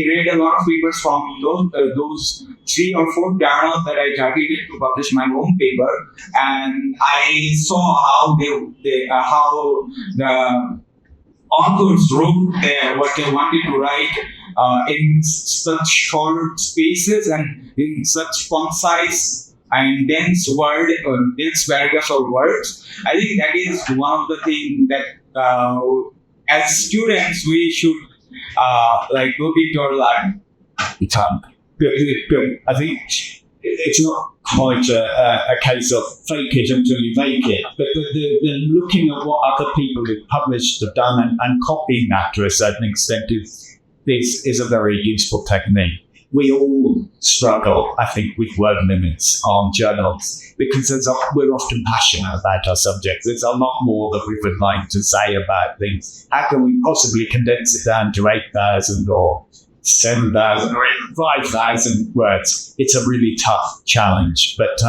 read a lot of papers from those 3 or 4 journals that I targeted to publish my own paper, and I saw how how the authors wrote what they wanted to write in such short spaces and in such concise and dense paragraphs or words. I think that is one of the things that as students we should look into our life. I think it's not quite a case of fake it until you make it, but the looking at what other people who've published have done and copying that to a certain extent is a very useful technique. We all struggle, I think, with word limits on journals because we're often passionate about our subjects. There's a lot more that we would like to say about things. How can we possibly condense it down to 8,000 or 7,000 or even 5,000 words? It's a really tough challenge, but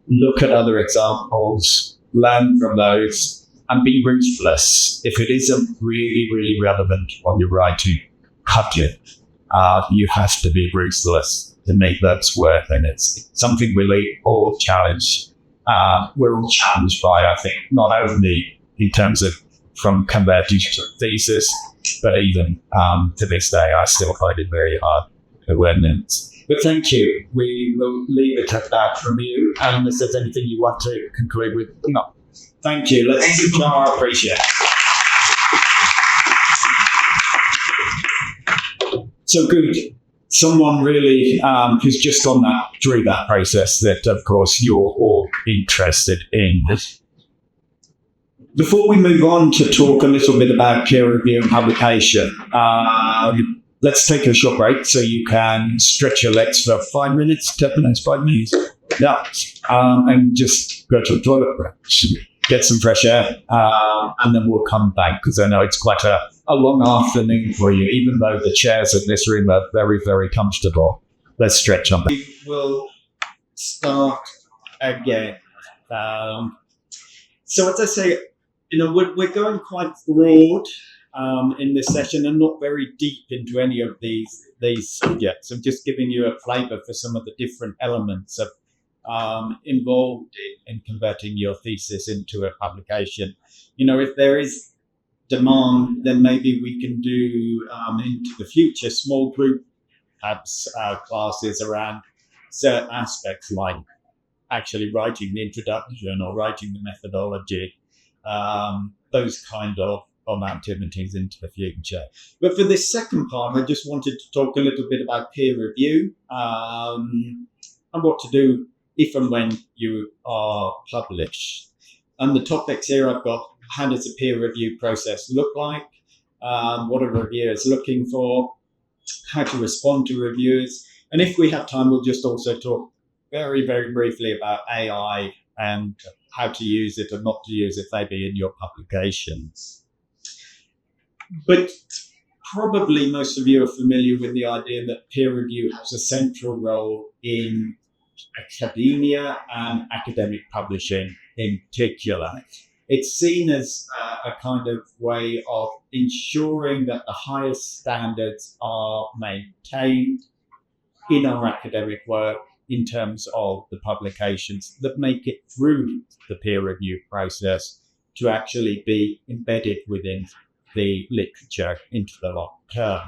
look at other examples, learn from those, and be ruthless. If it isn't really, really relevant when you're writing, cut it. You have to be ruthless to make that work, and it's something we all challenge. We're all challenged by, I think, not only in terms of from converting to thesis, but even to this day, I still find it very hard to learn it. But thank you. We will leave it at that from you. And unless there's anything you want to conclude with, no. Thank you. Thank you, John. I appreciate it. So good. Someone really who's just gone through that process that, of course, you're all interested in. Before we move on to talk a little bit about peer review and publication, let's take a short break so you can stretch your legs for 5 minutes, 10 minutes, 5 minutes. Yeah. And just go to the toilet, get some fresh air, and then we'll come back because I know it's quite a long afternoon for you, even though the chairs in this room are very, very comfortable. Let's stretch on that. We will start again. So as I say, we're going quite broad in this session and not very deep into any of these subjects. I'm just giving you a flavour for some of the different elements of involved in converting your thesis into a publication. If there is demand, then maybe we can do into the future small group perhaps classes around certain aspects like actually writing the introduction or writing the methodology, those kind of activities into the future. But for this second part, I just wanted to talk a little bit about peer review and what to do if and when you are published. And the topics here I've got: how does a peer review process look like? What are reviewers looking for? How to respond to reviewers? And if we have time, we'll just also talk very, very briefly about AI and how to use it and not to use it maybe in your publications. But probably most of you are familiar with the idea that peer review has a central role in academia and academic publishing in particular. It's seen as a kind of way of ensuring that the highest standards are maintained in our academic work in terms of the publications that make it through the peer review process to actually be embedded within the literature into the long term.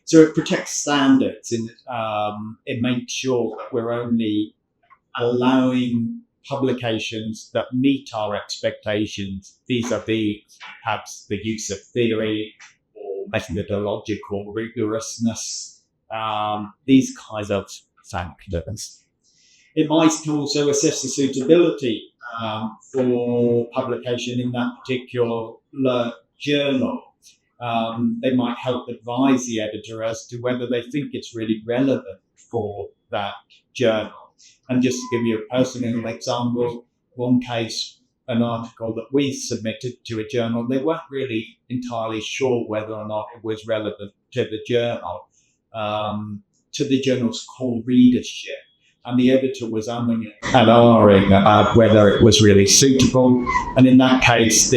So it protects standards and it makes sure that we're only allowing publications that meet our expectations vis-a-vis perhaps the use of theory or methodological rigorousness, these kinds of factors. It might also assess the suitability for publication in that particular journal. They might help advise the editor as to whether they think it's really relevant for that journal. And just to give you a personal example, one case, an article that we submitted to a journal, they weren't really entirely sure whether or not it was relevant to the journal's core readership. And the editor was umming and ahhing about whether it was really suitable. And in that case,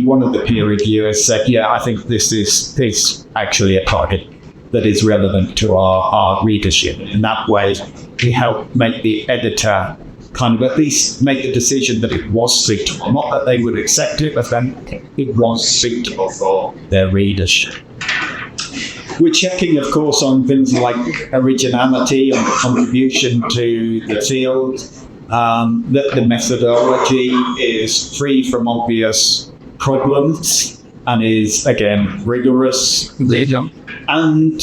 one of the peer reviewers said, yeah, I think this is actually a target that is relevant to our readership. In that way, we help make the editor kind of at least make the decision that it was suitable. Not that they would accept it, but then it was suitable for their readership. We're checking, of course, on things like originality and contribution to the field, that the methodology is free from obvious problems and is, again, rigorous. And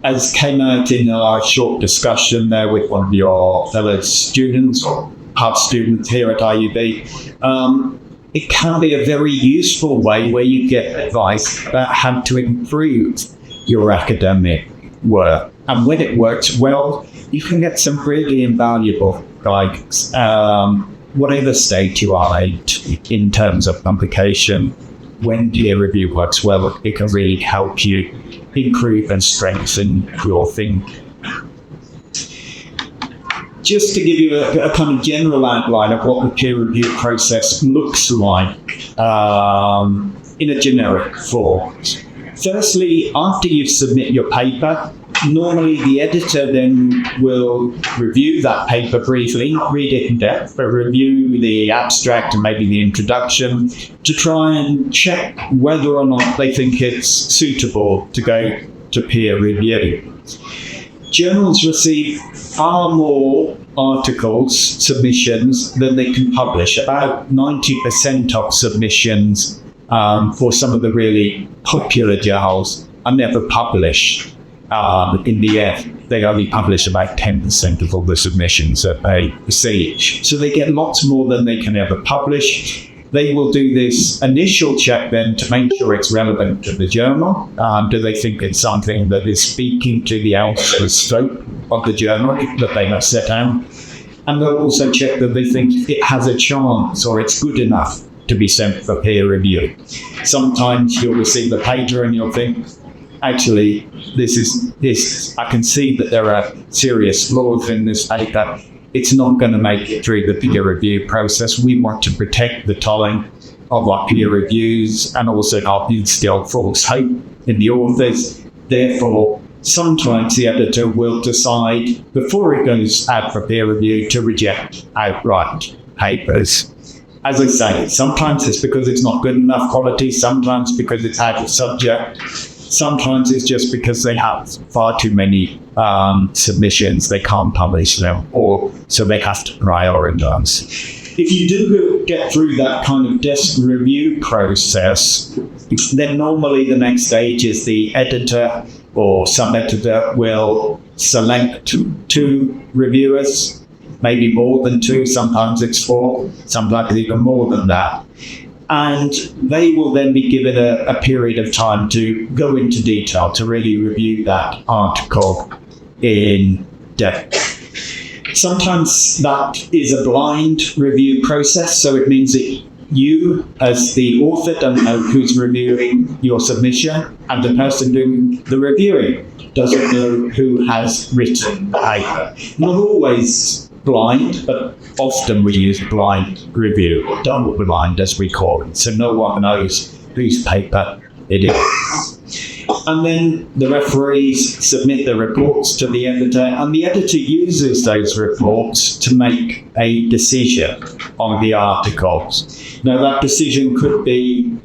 as came out in our short discussion there with one of your fellow students, or past students here at IUB, it can be a very useful way where you get advice about how to improve your academic work. And when it works well, you can get some really invaluable guidance, whatever state you are at in terms of publication. When peer review works well, it can really help you improve and strengthen your thinking. Just to give you a kind of general outline of what the peer review process looks like in a generic form. Firstly, after you submit your paper, normally the editor then will review that paper briefly, not read it in depth, but review the abstract and maybe the introduction to try and check whether or not they think it's suitable to go to peer review. Journals receive far more articles, submissions, than they can publish. About 90% of submissions for some of the really popular journals are never published. In the end, they only publish about 10% of all the submissions that they receive. So they get lots more than they can ever publish. They will do this initial check then to make sure it's relevant to the journal. Do they think it's something that is speaking to the scope of the journal that they have set out? And they'll also check that they think it has a chance or it's good enough to be sent for peer review. Sometimes you'll receive the paper and you'll think, actually, this, I can see that there are serious flaws in this paper. It's not going to make it through the peer review process. We want to protect the tolling of our peer reviews and also not instill false hope in the authors. Therefore, sometimes the editor will decide before it goes out for peer review to reject outright papers. As I say, sometimes it's because it's not good enough quality, sometimes because it's out of subject, sometimes it's just because they have far too many submissions, they can't publish them, or so they have to prioritize. If you do get through that kind of desk review process, then normally the next stage is the editor or some editor will select two reviewers, maybe more than two, sometimes it's four, sometimes even more than that. And they will then be given a period of time to go into detail, to really review that article in depth. Sometimes that is a blind review process, so it means that you, as the author, don't know who's reviewing your submission, and the person doing the reviewing doesn't know who has written the paper. Not always blind, but often we use blind review, or double blind as we call it, so no one knows whose paper it is. And then the referees submit the reports to the editor, and the editor uses those reports to make a decision on the articles. Now, that decision could be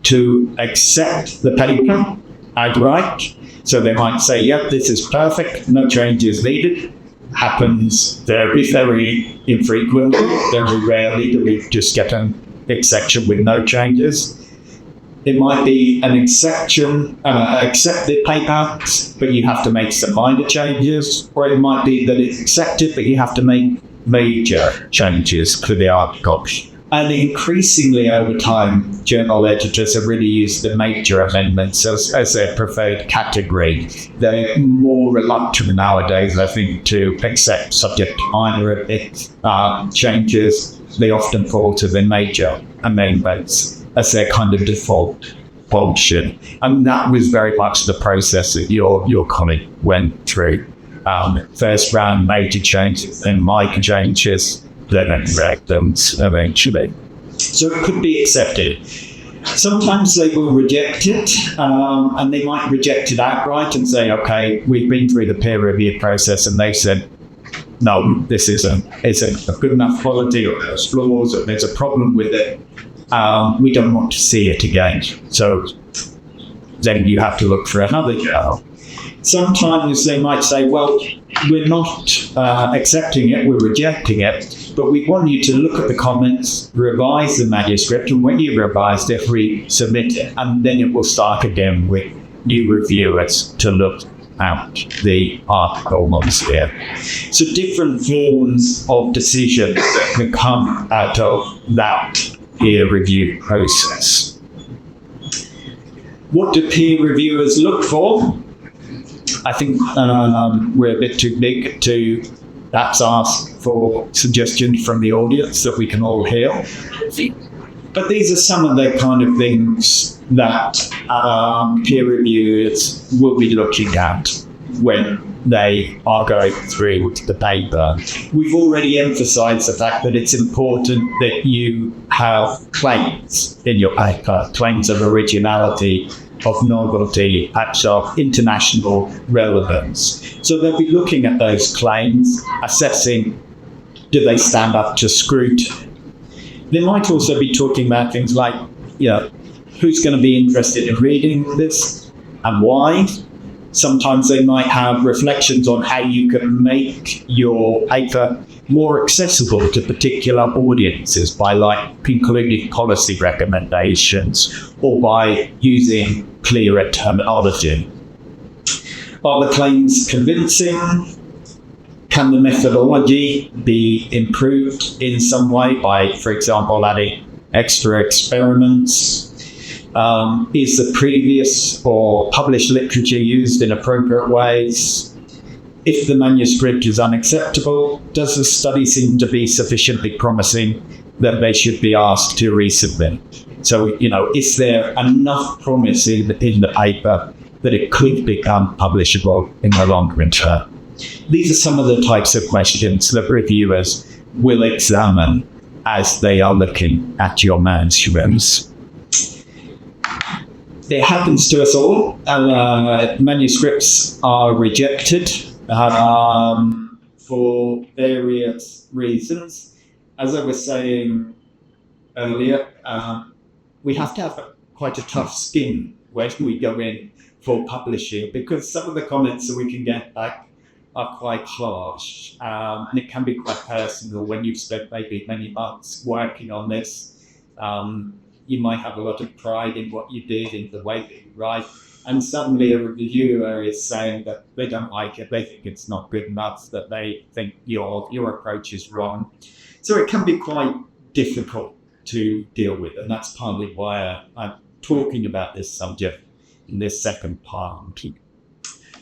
to accept the paper outright. So they might say, yep, this is perfect, no changes needed. Happens very, very infrequently, very rarely do we just get an exception with no changes. It might be an exception, accept the paper, but you have to make some minor changes, or it might be that it's accepted, but you have to make major changes to the article. And increasingly over time, journal editors have really used the major amendments as their preferred category. They're more reluctant nowadays, I think, to accept subject to minor changes. They often fall to the major amendments as their kind of default function. And that was very much the process that your colleague went through. First round, major changes, then minor changes, then corrections eventually. So it could be accepted. Sometimes they will reject it, and they might reject it outright and say, okay, we've been through the peer review process and they said, no, this isn't a good enough quality, or there's flaws, or there's a problem with it. We don't want to see it again. So then you have to look for another journal. sometimes they might say, well, we're not accepting it, we're rejecting it, but we want you to look at the comments, revise the manuscript, and when you revise it, resubmit it, and then it will start again with new reviewers to look at the article once there. So different forms of decisions that can come out of that peer review process. What do peer reviewers look for? I think we're a bit too big to perhaps ask for suggestions from the audience that we can all hear. But these are some of the kind of things that peer reviewers will be looking at when they are going through the paper. We've already emphasised the fact that it's important that you have claims in your paper, claims of originality, of novelty, perhaps of international relevance. So they'll be looking at those claims, assessing, do they stand up to scrutiny? They might also be talking about things like, who's going to be interested in reading this and why? Sometimes they might have reflections on how you can make your paper more accessible to particular audiences by including policy recommendations or by using clearer terminology. Are the claims convincing? Can the methodology be improved in some way by, for example, adding extra experiments? Is the previous or published literature used in appropriate ways? If the manuscript is unacceptable, does the study seem to be sufficiently promising that they should be asked to resubmit? So, is there enough promise in the paper that it could become publishable in the longer term? These are some of the types of questions that reviewers will examine as they are looking at your manuscripts. It happens to us all. Manuscripts are rejected for various reasons. As I was saying earlier, we have to have quite a tough skin when we go in for publishing, because some of the comments that we can get back are quite harsh, and it can be quite personal when you've spent maybe many months working on this. You might have a lot of pride in what you did, in the way that you write, and suddenly a reviewer is saying that they don't like it, they think it's not good enough, that they think your approach is wrong. So it can be quite difficult to deal with, and that's partly why I'm talking about this subject in this second part.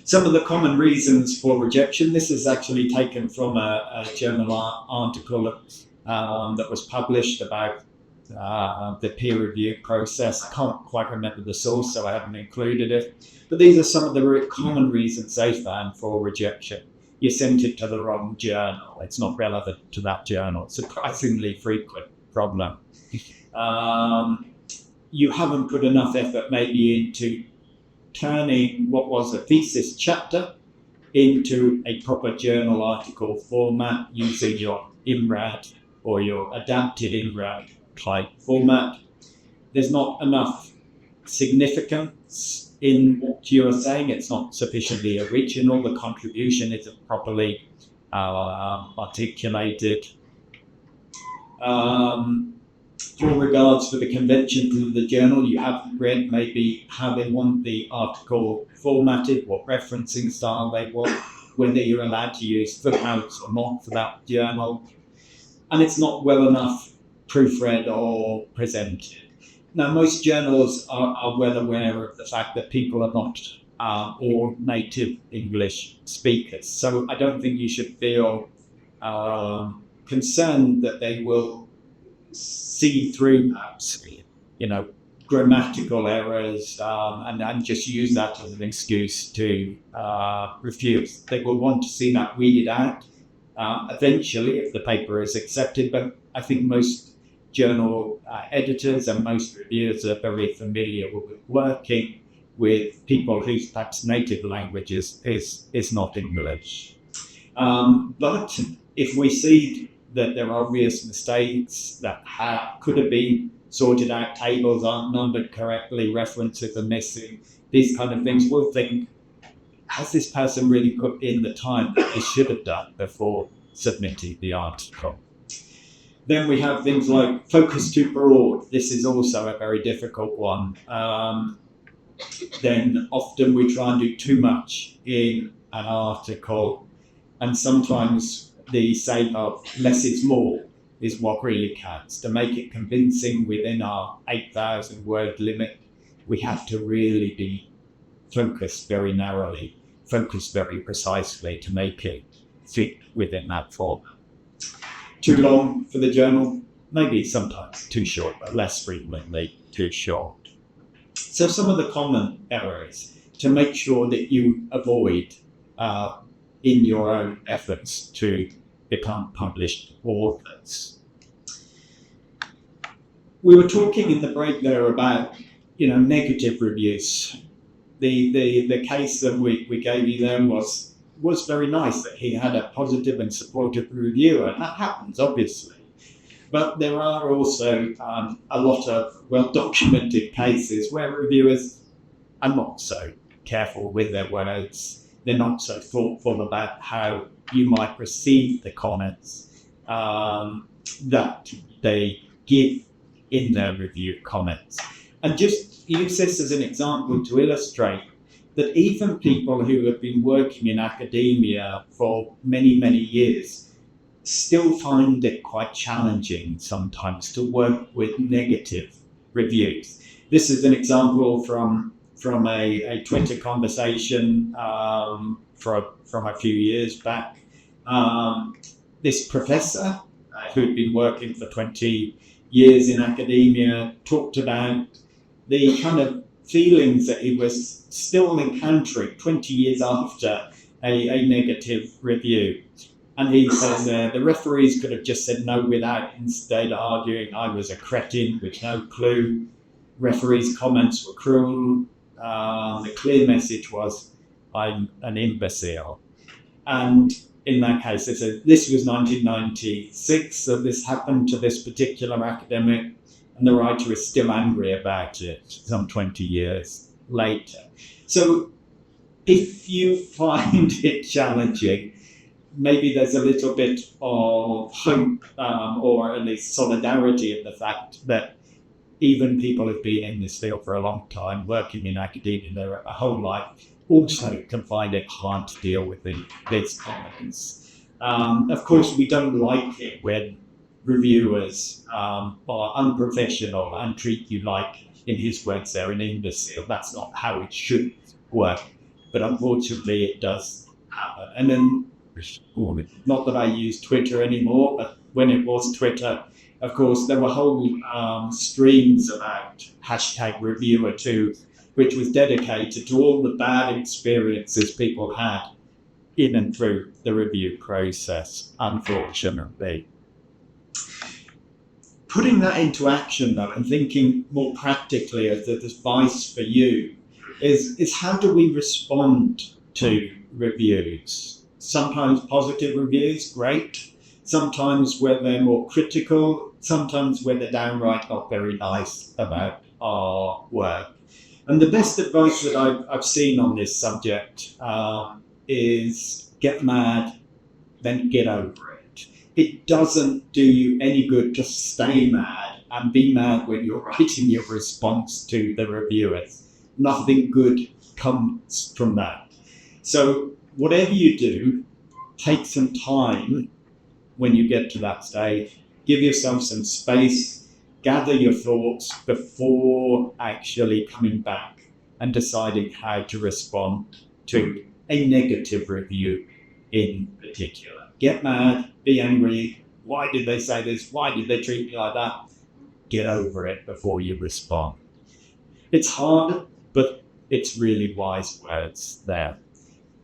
Some of the common reasons for rejection, this is actually taken from a journal article that was published about the peer review process. I can't quite remember the source, so I haven't included it. But these are some of the very common reasons they found for rejection. You sent it to the wrong journal. It's not relevant to that journal. It's a surprisingly frequent problem. You haven't put enough effort maybe into turning what was a thesis chapter into a proper journal article format using your IMRAD or your adapted IMRAD type format. There's not enough significance in what you're saying. It's not sufficiently original. The contribution isn't properly articulated. For regards to the conventions of the journal, you haven't read maybe how they want the article formatted, what referencing style they want, whether you're allowed to use footnotes or not for that journal. And it's not well enough proofread or presented. Now, most journals are well aware of the fact that people are not all native English speakers. So I don't think you should feel concerned that they will see through perhaps, grammatical errors and just use that as an excuse to refuse. They will want to see that weeded out eventually if the paper is accepted, but I think most journal editors and most reviewers are very familiar with working with people whose perhaps native language is not English. But if we see that there are obvious mistakes that could have been sorted out, tables aren't numbered correctly, references are missing, these kind of things, we'll think has this person really put in the time that they should have done before submitting the article? Then we have things like focus too broad. This is also a very difficult one. Then often we try and do too much in an article, and sometimes the saying of less is more is what really counts. To make it convincing within our 8,000 word limit, we have to really be focused very narrowly, focused very precisely to make it fit within that format. Too long for the journal, maybe sometimes too short, but less frequently too short. So some of the common errors to make sure that you avoid in your own efforts to become published authors. We were talking in the break there about, negative reviews. The case that we gave you then was very nice, that he had a positive and supportive reviewer, and that happens, obviously. But there are also a lot of well-documented cases where reviewers are not so careful with their words. They're not so thoughtful about how you might receive the comments that they give in their review comments. And just use this as an example to illustrate that even people who have been working in academia for many, many years still find it quite challenging sometimes to work with negative reviews. This is an example from a Twitter conversation from a few years back. This professor who'd been working for 20 years in academia talked about the kind of feelings that he was still encountering 20 years after a negative review. And he said the referees could have just said no without instead arguing I was a cretin with no clue. Referees' comments were cruel. The clear message was I'm an imbecile. And in that case, they said this was 1996, so this happened to this particular academic, and the writer is still angry about it some 20 years later. So if you find it challenging, maybe there's a little bit of hope or at least solidarity in the fact that even people who've been in this field for a long time, working in academia their whole life, also can find it hard to deal with these comments. Of course, we don't like it when reviewers are unprofessional and treat you like, in his words there, an imbecile. That's not how it should work, but unfortunately it does happen. And then, not that I use Twitter anymore, but when it was Twitter, of course, there were whole streams about #reviewer2, which was dedicated to all the bad experiences people had in and through the review process, unfortunately. Putting that into action, though, and thinking more practically as the advice for you is how do we respond to reviews? Sometimes positive reviews, great. Sometimes where they're more critical, sometimes where they're downright not very nice about our work. And the best advice that I've seen on this subject is get mad, then get over it. It doesn't do you any good to stay mad and be mad when you're writing your response to the reviewers. Nothing good comes from that. So whatever you do, take some time when you get to that stage. Give yourself some space, gather your thoughts before actually coming back and deciding how to respond to a negative review in particular. Get mad, be angry. Why did they say this? Why did they treat me like that? Get over it before you respond. It's hard, but it's really wise words there.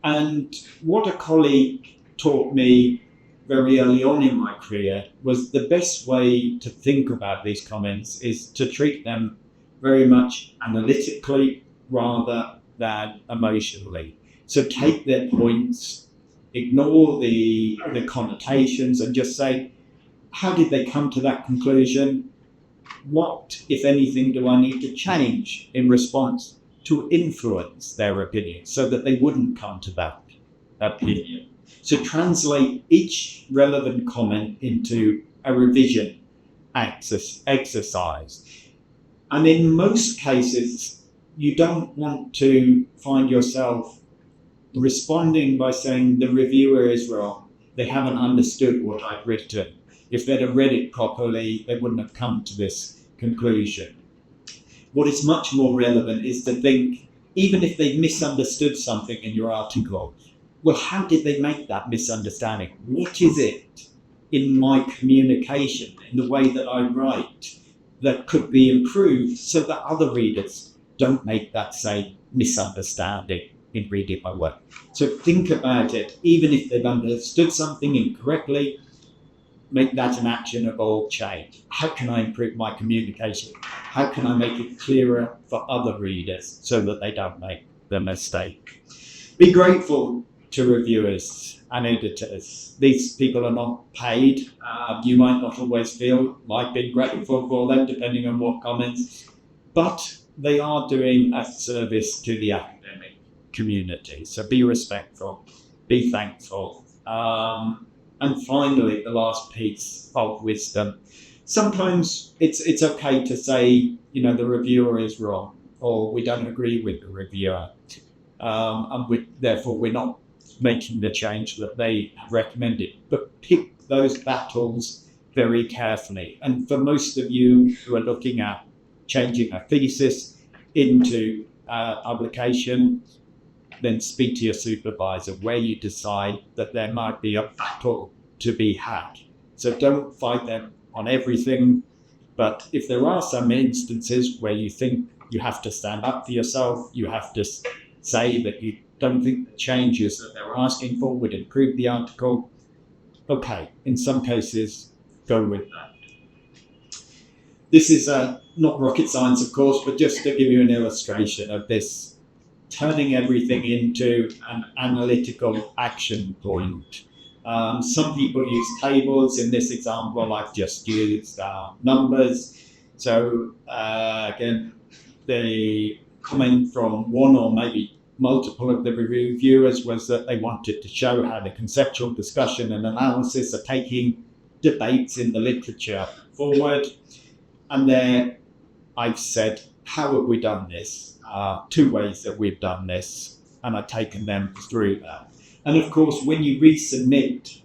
And what a colleague taught me very early on in my career was the best way to think about these comments is to treat them very much analytically rather than emotionally. So take their points, ignore the connotations, and just say, how did they come to that conclusion? What, if anything, do I need to change in response to influence their opinion so that they wouldn't come to that opinion. So translate each relevant comment into a revision exercise. And in most cases, you don't want to find yourself responding by saying the reviewer is wrong. They haven't understood what I've written. If they'd have read it properly, they wouldn't have come to this conclusion. What is much more relevant is to think, even if they've misunderstood something in your article, well, how did they make that misunderstanding? What is it in my communication, in the way that I write, that could be improved so that other readers don't make that same misunderstanding in reading my work? So think about it. Even if they've understood something incorrectly, make that an actionable change. How can I improve my communication? How can I make it clearer for other readers so that they don't make the mistake? Be grateful to reviewers and editors. These people are not paid. You might not always feel like being grateful for them, depending on what comments, but they are doing a service to the academic community. So be respectful, be thankful. And finally, the last piece of wisdom. Sometimes it's okay to say, the reviewer is wrong, or we don't agree with the reviewer, and therefore we're not making the change that they recommended. But pick those battles very carefully. And for most of you who are looking at changing a thesis into publication, then speak to your supervisor where you decide that there might be a battle to be had. So don't fight them on everything, but if there are some instances where you think you have to stand up for yourself, you have to say that you don't think the changes that they're asking for would improve the article, okay, in some cases, go with that. This is not rocket science, of course, but just to give you an illustration of this, turning everything into an analytical action point. Some people use tables. In this example, I've just used numbers. So again, the comment from one or maybe multiple of the reviewers was that they wanted to show how the conceptual discussion and analysis are taking debates in the literature forward. And there I've said, how have we done this? 2 ways that we've done this, and I've taken them through that. And of course, when you resubmit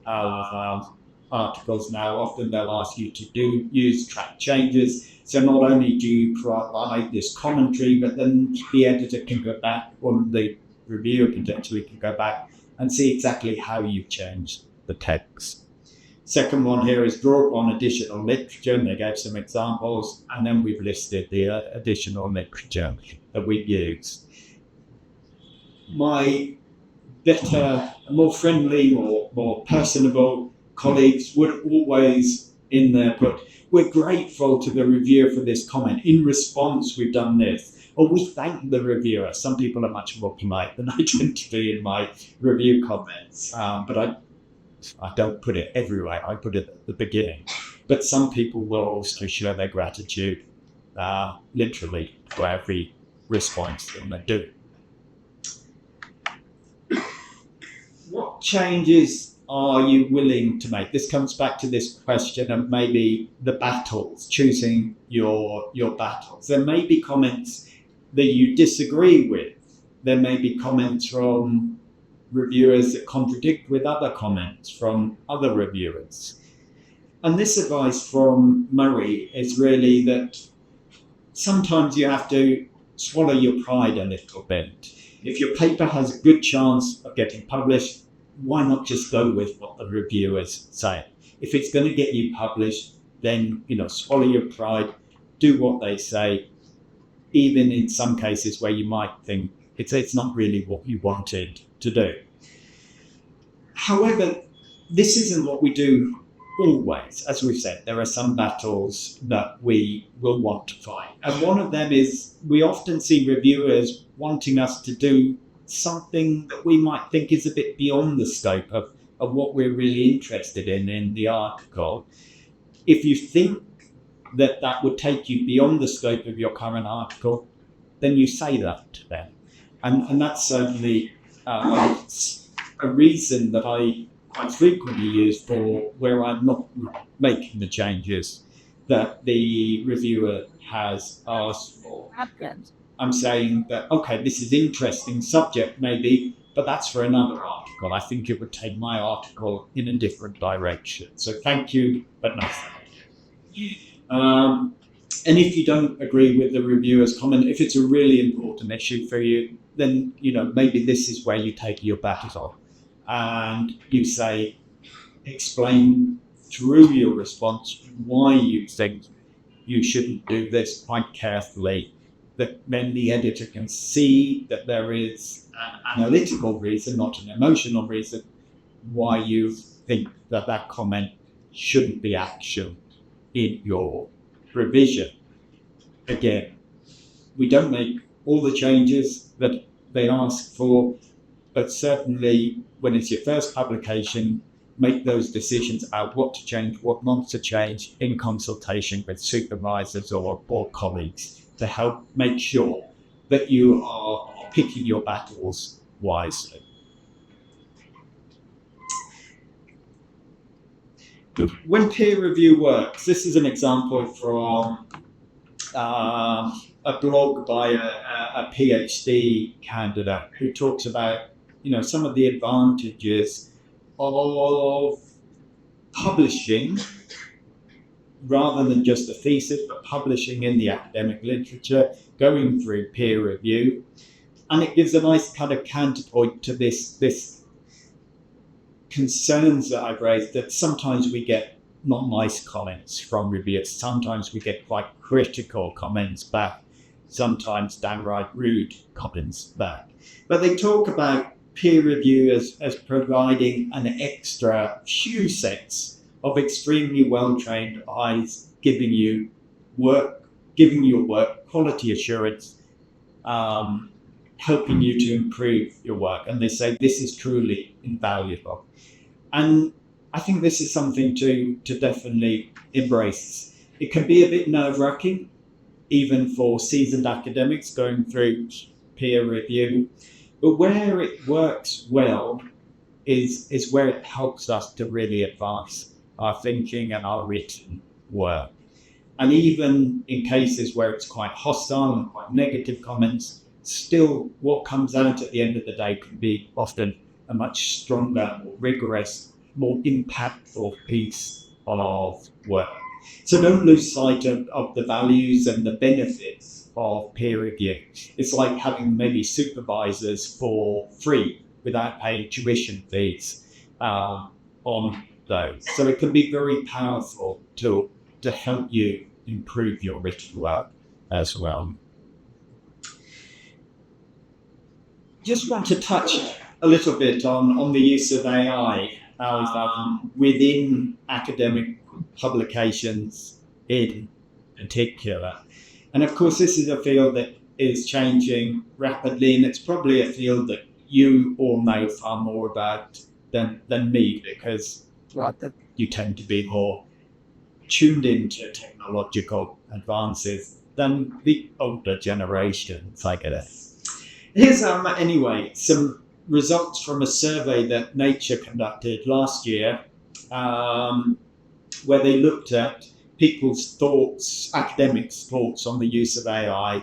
articles now, often they'll ask you to use track changes. So not only do you provide this commentary, but then the editor can go back, or the reviewer potentially can go back and see exactly how you've changed the text. Second one here is draw upon additional literature, and they gave some examples, and then we've listed the additional literature that we've used. My better, more friendly, more personable colleagues would always in there put, we're grateful to the reviewer for this comment. In response, we've done this. Or we thank the reviewer. Some people are much more polite than I tend to be in my review comments, but I don't put it everywhere. I put it at the beginning. But some people will also show their gratitude literally for every response that they do. What changes are you willing to make? This comes back to this question of maybe the battles, choosing your battles. There may be comments that you disagree with. There may be comments from reviewers that contradict with other comments from other reviewers. And this advice from Murray is really that sometimes you have to swallow your pride a little bit. If your paper has a good chance of getting published, why not just go with what the reviewers say? If it's going to get you published, then swallow your pride, do what they say, even in some cases where you might think it's not really what you wanted to do. However, this isn't what we do always. As we've said, there are some battles that we will want to fight. And one of them is we often see reviewers wanting us to do something that we might think is a bit beyond the scope of what we're really interested in the article. If you think that would take you beyond the scope of your current article, then you say that to them. And that's certainly a reason that I quite frequently use for where I'm not making the changes that the reviewer has asked for. I'm saying that, okay, this is interesting subject maybe, but that's for another article. I think it would take my article in a different direction. So thank you, but no thank you. And if you don't agree with the reviewer's comment, if it's a really important issue for you, then, maybe this is where you take your battle and you say, explain through your response why you think you shouldn't do this quite carefully, that then the editor can see that there is an analytical reason, not an emotional reason, why you think that comment shouldn't be actioned in your revision. Again, we don't make all the changes that they ask for, but certainly when it's your first publication, make those decisions about what to change, what not to change in consultation with supervisors or colleagues to help make sure that you are picking your battles wisely. When peer review works, this is an example from a blog by a PhD candidate who talks about, some of the advantages of publishing rather than just a thesis, but publishing in the academic literature, going through peer review. And it gives a nice kind of counterpoint to this concerns that I've raised, that sometimes we get not nice comments from reviewers, sometimes we get quite critical comments back, sometimes downright rude comments back. But they talk about peer review as providing an extra few sets of extremely well-trained eyes, giving your work quality assurance, helping you to improve your work. And they say this is truly invaluable. And I think this is something to definitely embrace. It can be a bit nerve-wracking, even for seasoned academics going through peer review. But where it works well is where it helps us to really advance our thinking and our written work. And even in cases where it's quite hostile and quite negative comments, still what comes out at the end of the day can be often a much stronger, more rigorous, more impactful piece of work. So don't lose sight of the values and the benefits of peer review. It's like having maybe supervisors for free without paying tuition fees on those. So it can be very powerful to help you improve your written work as well. Just want to touch a little bit on the use of AI within academic publications in particular. And of course, this is a field that is changing rapidly, and it's probably a field that you all know far more about than me, because you tend to be more tuned into technological advances than the older generations, I guess. Here's anyway some results from a survey that Nature conducted last year, where they looked at people's thoughts, academics' thoughts on the use of AI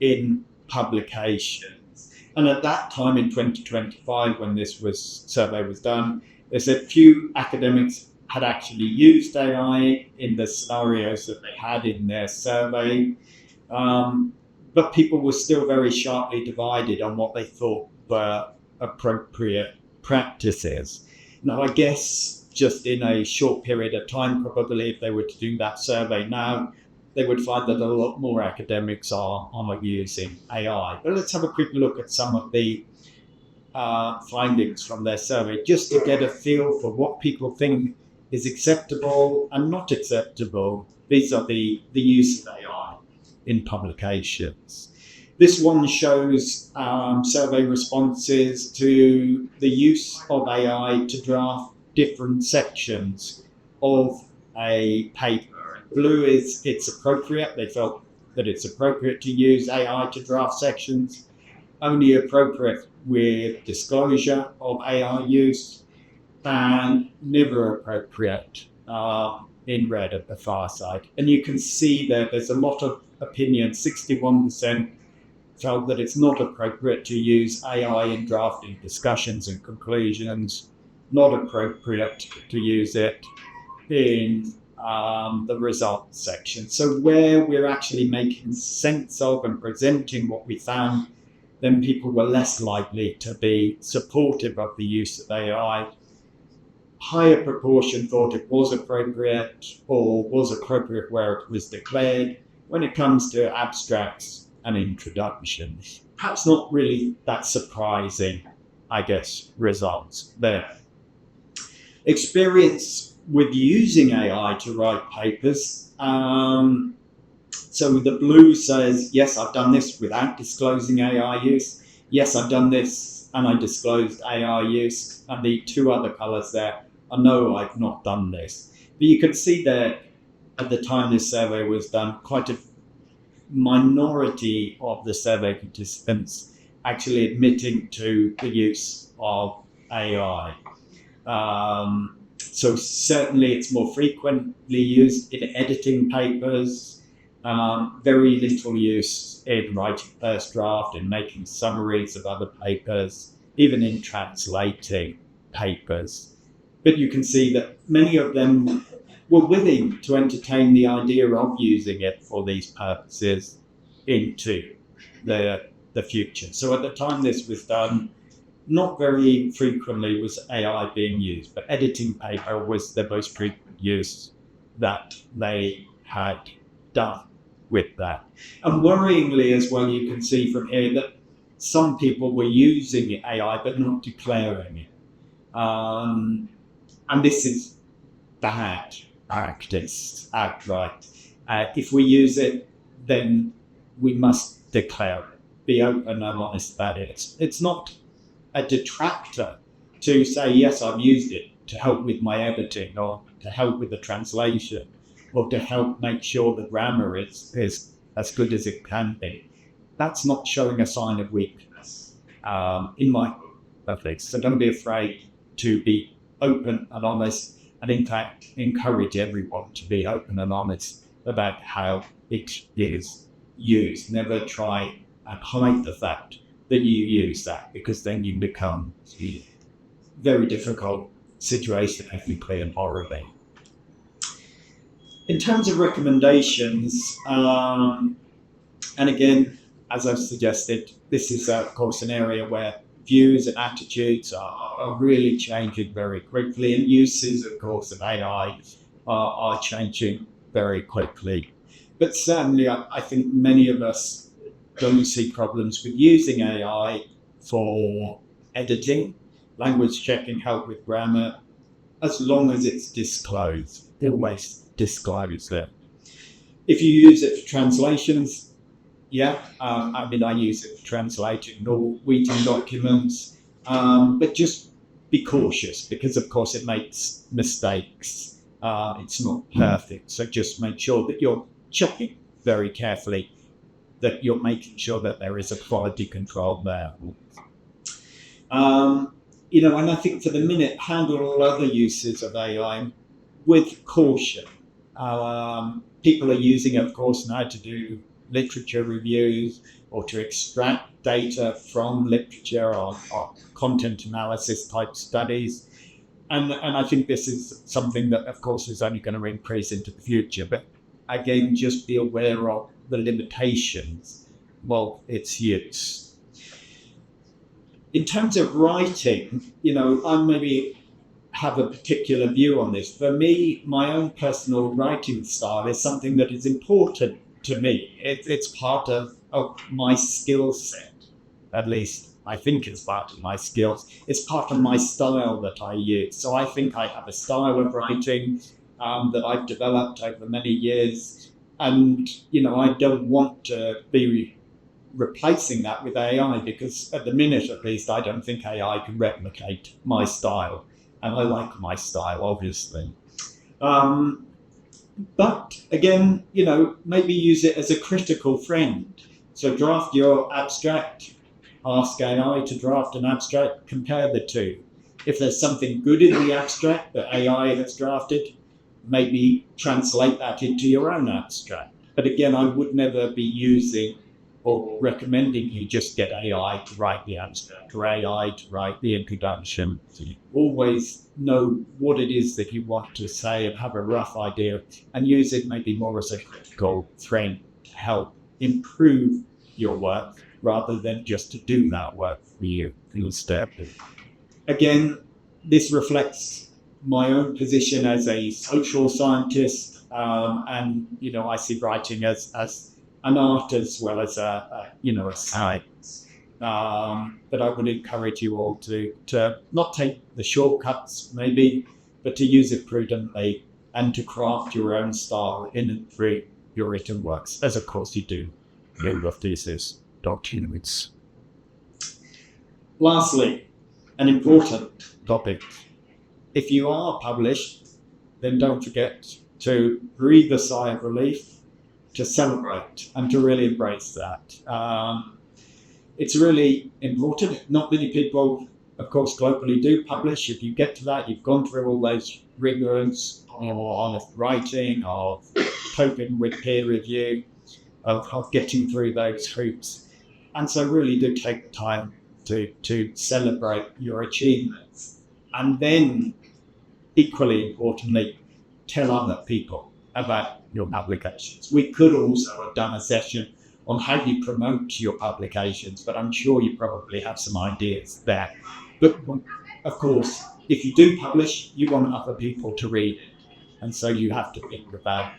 in publications. And at that time in 2025, when this survey was done, they said few academics had actually used AI in the scenarios that they had in their survey. But people were still very sharply divided on what they thought were appropriate practices. Now, I guess just in a short period of time, probably if they were to do that survey now, they would find that a lot more academics are using AI. But let's have a quick look at some of the findings from their survey, just to get a feel for what people think is acceptable and not acceptable vis-a-vis the use of AI in publications. This one shows survey responses to the use of AI to draft different sections of a paper. Blue is it's appropriate. They felt that it's appropriate to use AI to draft sections, only appropriate with disclosure of AI use, and never appropriate in red at the far side. And you can see that there's a lot of opinion. 61% felt that it's not appropriate to use AI in drafting discussions and conclusions, not appropriate to use it in the results section. So where we're actually making sense of and presenting what we found, then people were less likely to be supportive of the use of AI. Higher proportion thought it was appropriate or was appropriate where it was declared. When it comes to abstracts and introductions, perhaps not really that surprising, I guess, results there. Experience with using AI to write papers. So the blue says, yes, I've done this without disclosing AI use. Yes, I've done this and I disclosed AI use. And the two other colors there are no, I've not done this. But you can see that at the time this survey was done, quite a minority of the survey participants actually admitting to the use of AI. So certainly it's more frequently used in editing papers, very little use in writing first draft, in making summaries of other papers, even in translating papers. But you can see that many of them were willing to entertain the idea of using it for these purposes into the future. So at the time this was done, not very frequently was AI being used, but editing paper was the most frequent use that they had done with that. And worryingly as well, you can see from here that some people were using AI but not declaring it. And this is bad practice outright. If we use it, then we must declare it, be open and honest about it. It's not a detractor to say, yes, I've used it to help with my editing or to help with the translation or to help make sure the grammar is as good as it can be. That's not showing a sign of weakness in my ethics. So don't be afraid to be open and honest, and in fact encourage everyone to be open and honest about how it is used. Never try and hide the fact that you use that, because then you become very difficult situation ethically and morally. In terms of recommendations, and again, as I've suggested, this is of course an area where views and attitudes are really changing very quickly, and uses of course of AI are changing very quickly. But certainly I think many of us don't see problems with using AI for editing, language checking, help with grammar, as long as it's disclosed. Always disclose it. If you use it for translations, I use it for translating Norwegian documents, but just be cautious, because of course it makes mistakes. It's not perfect, so just make sure that you're checking very carefully, that you're making sure that there is a quality control there. And I think for the minute, handle all other uses of AI with caution. People are using it, of course, now to do literature reviews or to extract data from literature or content analysis type studies. And I think this is something that, of course, is only going to increase into the future. But again, just be aware of the limitations of its use. In terms of writing, I maybe have a particular view on this. For me, my own personal writing style is something that is important to me. It's part of my skill set, at least I think it's part of my skills. It's part of my style that I use. So I think I have a style of writing that I've developed over many years. And, I don't want to be replacing that with AI, because at the minute, at least, I don't think AI can replicate my style. And I like my style, obviously. But again, maybe use it as a critical friend. So draft your abstract, ask AI to draft an abstract, compare the two. If there's something good in the abstract that AI has drafted, maybe translate that into your own abstract. But again, I would never be using or recommending you just get AI to write the abstract or AI to write the introduction. Always know what it is that you want to say and have a rough idea, and use it maybe more as a critical friend to help improve your work rather than just to do that work for you. Again, this reflects my own position as a social scientist, and I see writing as an art as well as a science. But I would encourage you all to not take the shortcuts maybe, but to use it prudently and to craft your own style in and through your written works, as of course you do in your thesis documents. Lastly, an important topic. If you are published, then don't forget to breathe a sigh of relief, to celebrate and to really embrace that. It's really important. Not many people, of course, globally do publish. If you get to that, you've gone through all those rigors of writing, of coping with peer review, of getting through those hoops. And so really do take the time to celebrate your achievements. And then, equally importantly, tell other people about your publications. We could also have done a session on how you promote your publications, but I'm sure you probably have some ideas there. But of course, if you do publish, you want other people to read it. And so you have to think about,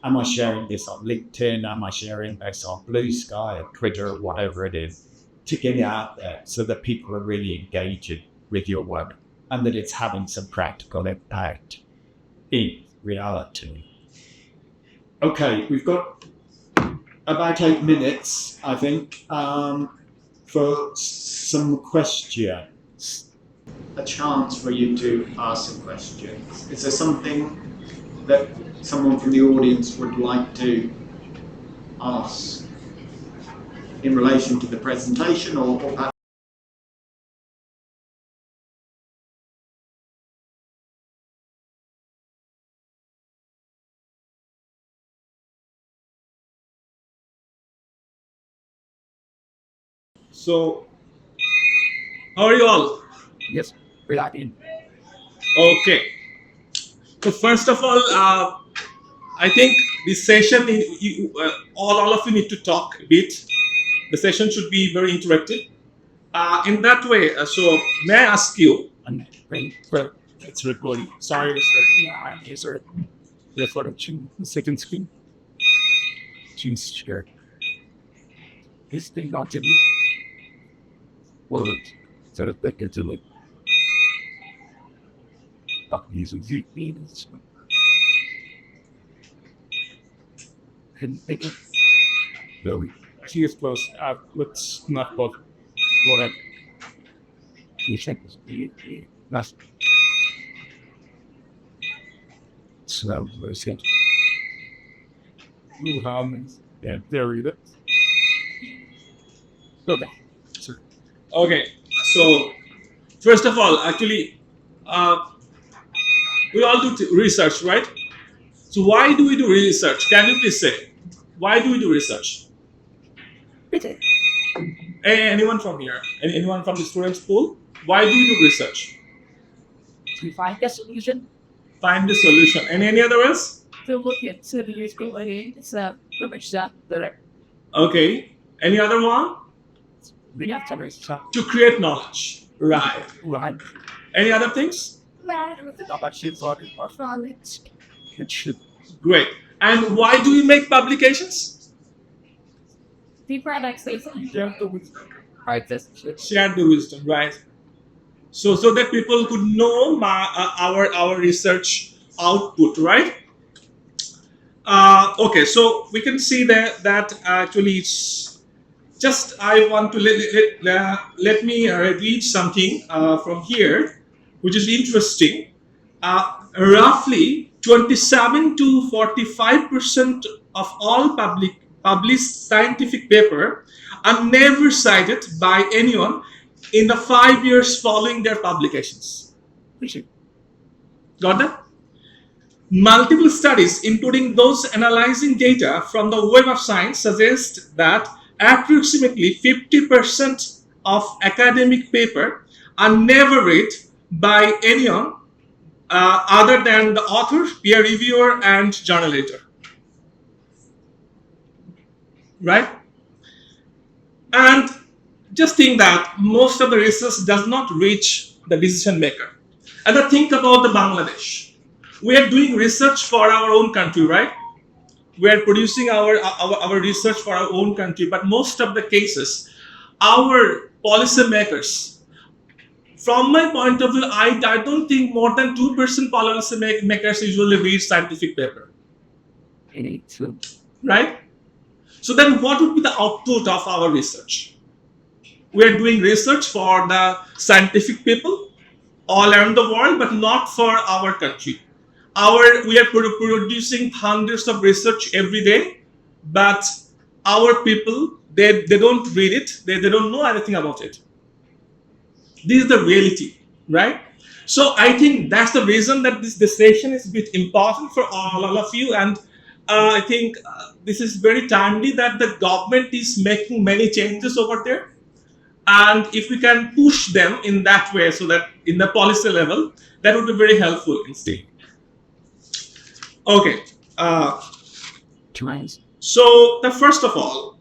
am I sharing this on LinkedIn? Am I sharing this on Blue Sky or Twitter or whatever it is, to get it out there so that people are really engaging with your work and that it's having some practical impact in reality. Okay, we've got about 8 minutes, I think, for some questions. A chance for you to ask some questions. Is there something that someone from the audience would like to ask in relation to the presentation, or perhaps? So, how are you all? Yes, we are in. Okay. So first of all, I think this session, all of you need to talk a bit. The session should be very interactive. In that way, so may I ask you? Well, it's recording. Sorry, sir. Yeah, yes, sir. The photo second screen. Choose share. This thing not to be. Well, so that can do it. Using means. And make it. No, She is close. Let's not bother. go ahead. You check this. That's. So, let's get. Yeah, there we go. Okay. Sir. Okay. So first of all, actually, we all do research, right? So why do we do research? Can you please say, why do we do research? Hey, anyone from here? Anyone from the students' pool? Why do we do research? To find a solution Find the solution. And any other else? to look at so the years go ahead. It's pretty much that. Okay. Any other one? We have to research. To create knowledge. Right. Right. Any other things? Great. And why do we make publications? The products they share the wisdom. Right. That's Share the wisdom, right? So that people could know our research output, right? Okay, so we can see that actually it's just, I want to let me read something from here, which is interesting. Roughly 27 to 45% of all published scientific paper are never cited by anyone in the 5 years following their publications. Got that? Multiple studies, including those analyzing data from the Web of Science, suggest that approximately 50% of academic paper are never read by anyone other than the author, peer reviewer, and journal editor. Right? And just think that most of the research does not reach the decision maker. And then think about the Bangladesh. We are doing research for our own country, right? We are producing our research for our own country, but most of the cases, our policymakers, from my point of view, I don't think more than 2% policymakers usually read scientific paper. Right? So then what would be the output of our research? We are doing research for the scientific people all around the world, but not for our country. We are producing hundreds of research every day, but our people, they don't read it, they don't know anything about it. This is the reality, right? So I think that's the reason that this session is a bit important for all of you, and I think this is very timely that the government is making many changes over there. And if we can push them in that way, so that in the policy level, that would be very helpful instead. Okay. So the first of all,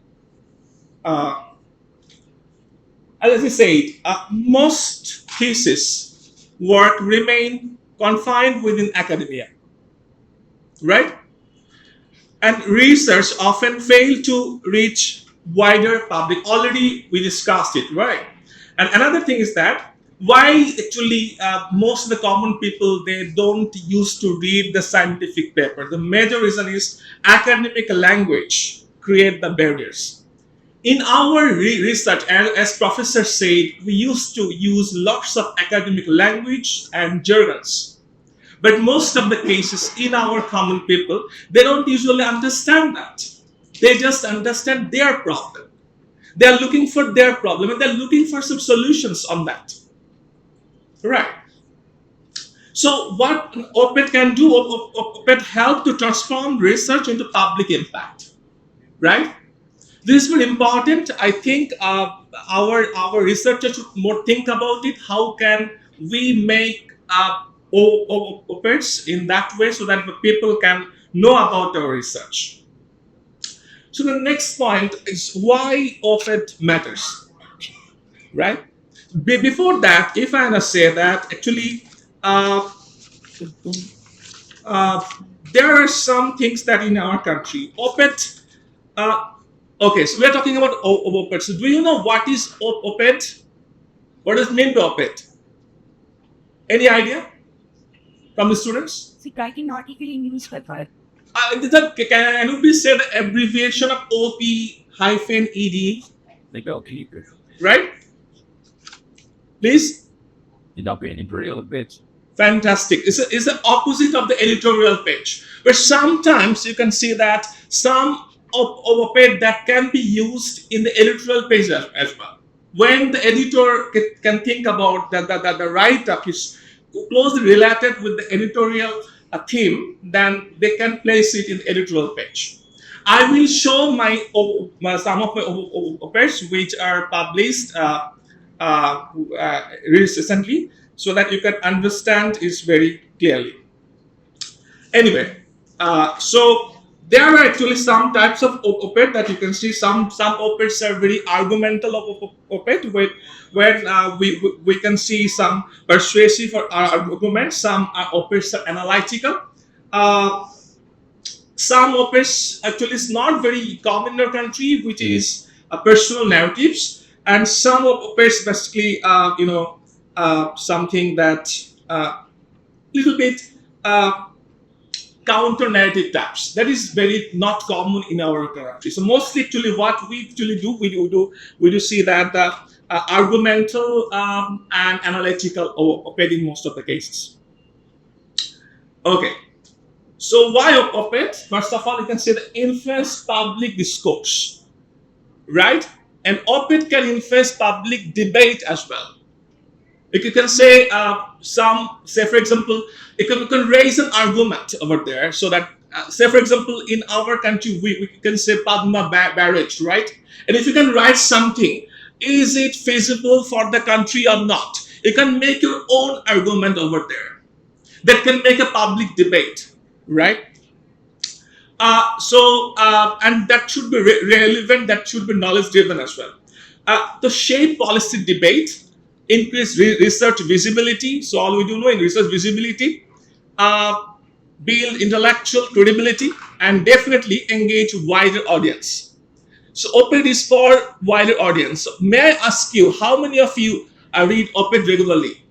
as I said, most thesis work remain confined within academia, right? And research often fail to reach wider public. Already we discussed it, right? And another thing is that why actually most of the common people, they don't used to read the scientific paper. The major reason is academic language create the barriers. In our research, as professor said, we used to use lots of academic language and jargons. But most of the cases in our common people, they don't usually understand that. They just understand their problem. They are looking for their problem and they're looking for some solutions on that. Right. So what op-ed can do, op-ed help to transform research into public impact. Right? This is very important. I think our researchers should more think about it. How can we make op-eds in that way so that people can know about our research? So the next point is why op-ed matters, right? Before that, if I must say that actually there are some things that in our country, op-ed, okay, so we're talking about op-ed. So do you know what is op-ed? What does it mean by op-ed? Any idea from the students? See, writing article in newspaper. Can you please say the abbreviation of OP-ED? Right? Please? Editorial page. Fantastic. It's the opposite of the editorial page. But sometimes you can see that some op-ed that can be used in the editorial page as well. When the editor can think about that the write-up is closely related with the editorial theme, then they can place it in the editorial page. I will show some of my op-eds which are published recently, so that you can understand it very clearly. Anyway, so there are actually some types of op-ed that you can see. Some op-eds are very argumental op-ed, when we can see some persuasive arguments. Some op-eds are analytical. Some op-eds actually is not very common in our country, which is personal narratives, and some op-eds basically something that little bit counter narrative types. That is very not common in our country. So mostly actually what we actually do, we do see that argumental and analytical op-ed in most of the cases. Okay. So why op-ed? First of all, you can say the influence public discourse, right? And op-ed can influence public debate as well. You can say say for example, you can raise an argument over there so that, say for example, in our country, we can say Padma barrage, right? And if you can write something, is it feasible for the country or not? You can make your own argument over there that can make a public debate, right? And that should be relevant, that should be knowledge driven as well. To shape policy debate, increase research visibility. So all we do know in research visibility, build intellectual credibility, and definitely engage wider audience. So op-ed is for wider audience. So may I ask you, how many of you read op-ed regularly?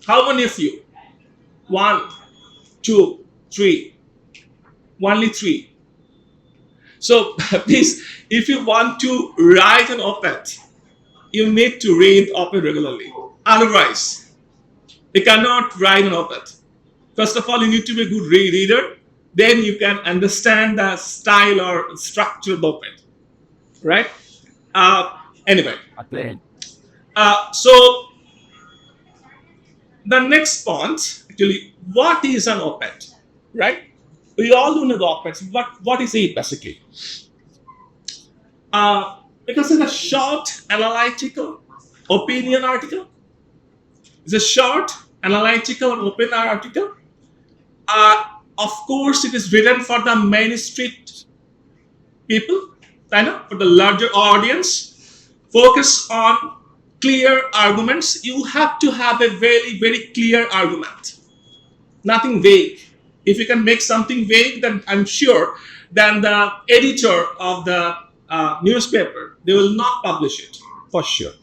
How many of you? 1, 2, 3. Only 3. So please, if you want to write an op-ed, you need to read op-ed regularly. Otherwise, you cannot write an op-ed. First of all, you need to be a good reader. Then you can understand the style or structure of op-ed, right? Anyway, so the next point, actually, what is an op-ed, right? We all know the op-eds, but what is it basically? Because it's a short analytical opinion article. It's a short analytical and opinion article. Of course, it is written for the main street people, for the larger audience. Focus on clear arguments. You have to have a very, very clear argument. Nothing vague. If you can make something vague, then I'm sure then the editor of the newspaper, they will not publish it for sure.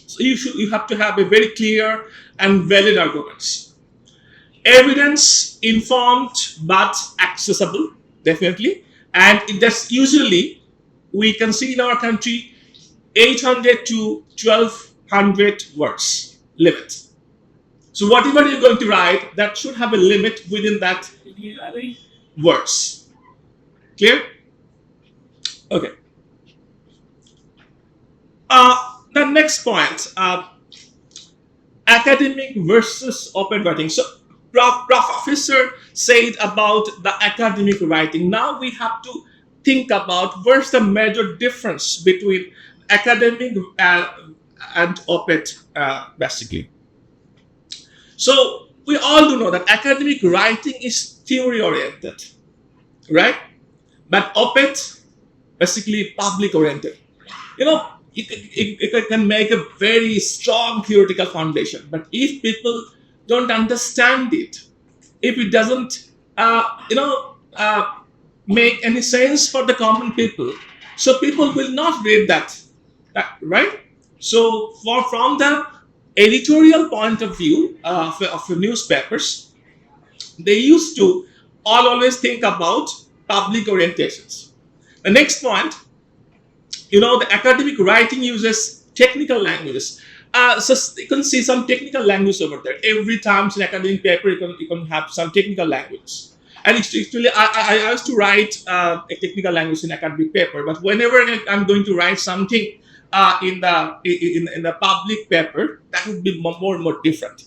So you have to have a very clear and valid arguments. Evidence informed but accessible, definitely, and that's usually we can see in our country 800 to 1200 words limit. So whatever you're going to write, that should have a limit within that words. Clear? Okay. The next point, academic versus op-ed writing. So Professor said about the academic writing. Now we have to think about what's the major difference between academic and op-ed basically. So we all do know that academic writing is theory oriented, right? But op-ed basically public oriented. You know, it can make a very strong theoretical foundation, but if people don't understand it, if it doesn't make any sense for the common people, so people will not read that, right? So from the editorial point of view of the newspapers, they used to always think about public orientations. The next point, the academic writing uses technical languages. So you can see some technical language over there. Every time it's an academic paper, you can have some technical language. And actually, I used to write a technical language in academic paper, but whenever I'm going to write something in the public paper, that would be more and more different.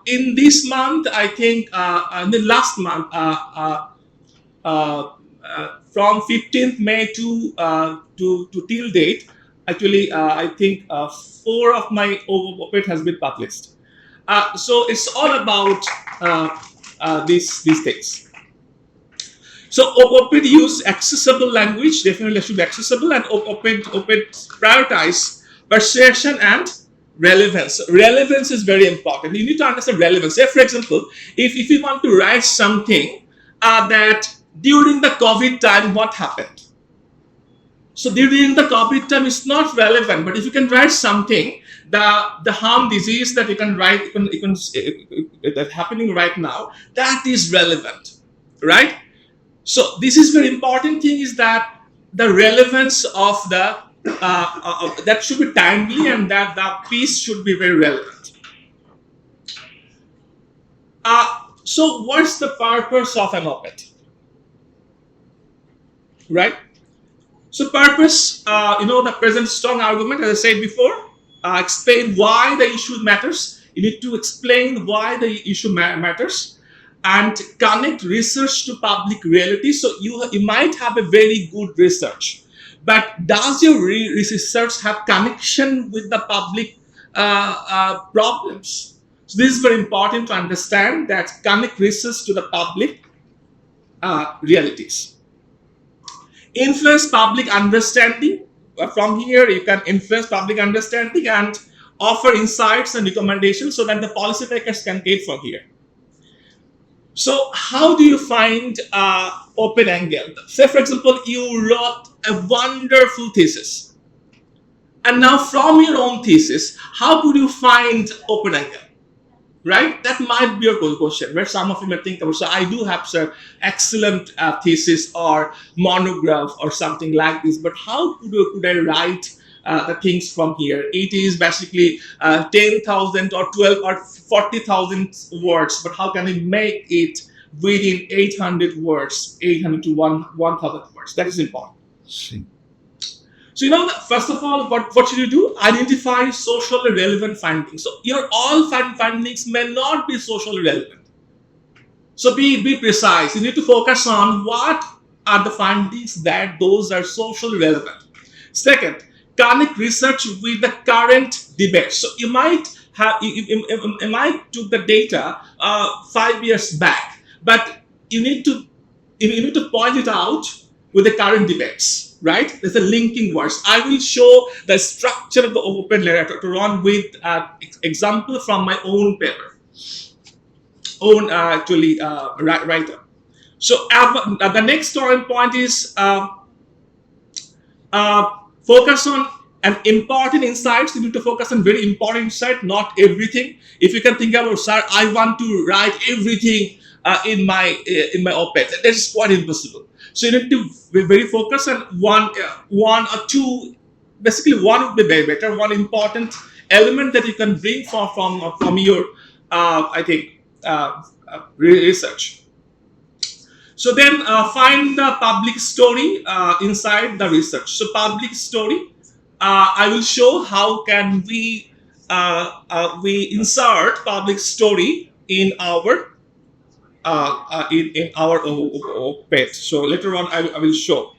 In this month, I think, in the last month, from 15th May to till date, actually, I think 4 of my op-ed has been published. So it's all about these things. So op-ed use accessible language, definitely should be accessible, and op-ed prioritize persuasion and relevance. Relevance is very important. You need to understand relevance. Say, for example, if you want to write something that during the COVID time, what happened? So during the COVID time, it's not relevant. But if you can write something, the harm disease that you can write, that's happening right now, that is relevant, right? So this is very important thing is that the relevance of the that should be timely, and that the piece should be very relevant. So what's the purpose of an op-ed? Right? So purpose, the present strong argument, as I said before, explain why the issue matters. You need to explain why the issue matters and connect research to public reality. So you might have a very good research, but does your research have connection with the public problems? So this is very important to understand, that connect research to the public realities. Influence public understanding. From here, you can influence public understanding and offer insights and recommendations so that the policymakers can get from here. So how do you find open angle? Say, for example, you wrote a wonderful thesis. And now from your own thesis, how could you find open angle? Right? That might be your question, where some of you may think about, so I do have excellent thesis or monograph or something like this, but how could I write the things from here? It is basically 10,000 or 12 or 40,000 words, but how can I make it within 800 words, 800 to 1,000 words? That is important. So, first of all, what should you do? Identify socially relevant findings. So, your all findings may not be socially relevant. So, be precise. You need to focus on what are the findings that those are socially relevant. Second, connect research with the current debate. So, you might took the data 5 years back, but you need to point it out with the current debates. Right? There's a linking words. I will show the structure of the open letter to run with example from my own paper, writer. So the next starting point is focus on an important insights. You need to focus on very important insight, not everything. If you can think about, sir, I want to write everything in my op-ed. That is quite impossible. So you need to be very focused on one or two. Basically, one would be very better. One important element that you can bring from your, research. So then find the public story inside the research. So public story, I will show how can we insert public story in our op-ed. So later on, I will show.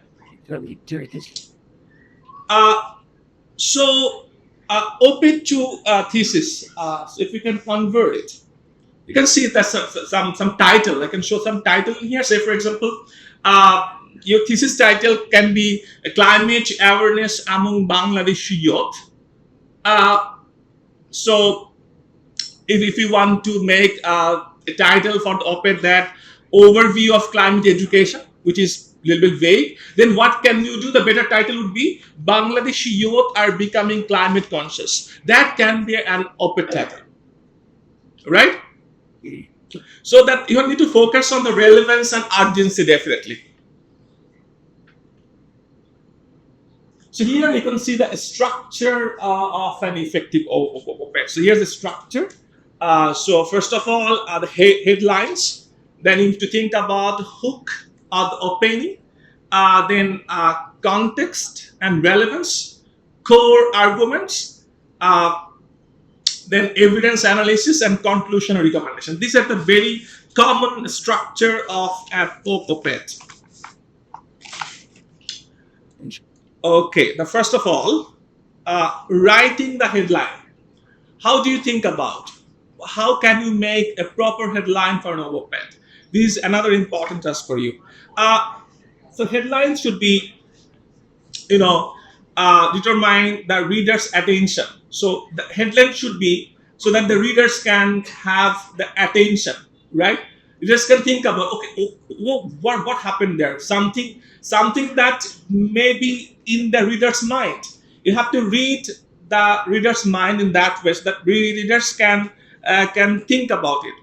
Op-ed to thesis. So if you can convert it, you can see that's some title. I can show some title in here. Say, for example, your thesis title can be Climate Awareness Among Bangladeshi Youth. So if you want to make a title for the op-ed that overview of climate education, which is a little bit vague, then what can you do? The better title would be Bangladeshi youth are becoming climate conscious. That can be an op-ed title, right? So that you need to focus on the relevance and urgency, definitely. So here you can see the structure of an effective op-ed. So here's the structure. So first of all, the headlines. Then you need to think about hook or the opening. Then context and relevance, core arguments, then evidence analysis and conclusion and recommendation. These are the very common structure of an op-ed. Okay, the first of all, writing the headline. How do you think about? How can you make a proper headline for an op-ed? This is another important task for you. So headlines should be, determine the reader's attention. So the headline should be so that the readers can have the attention, right? You just can think about, okay, what happened there? Something that may be in the reader's mind. You have to read the reader's mind in that way so that readers can think about it.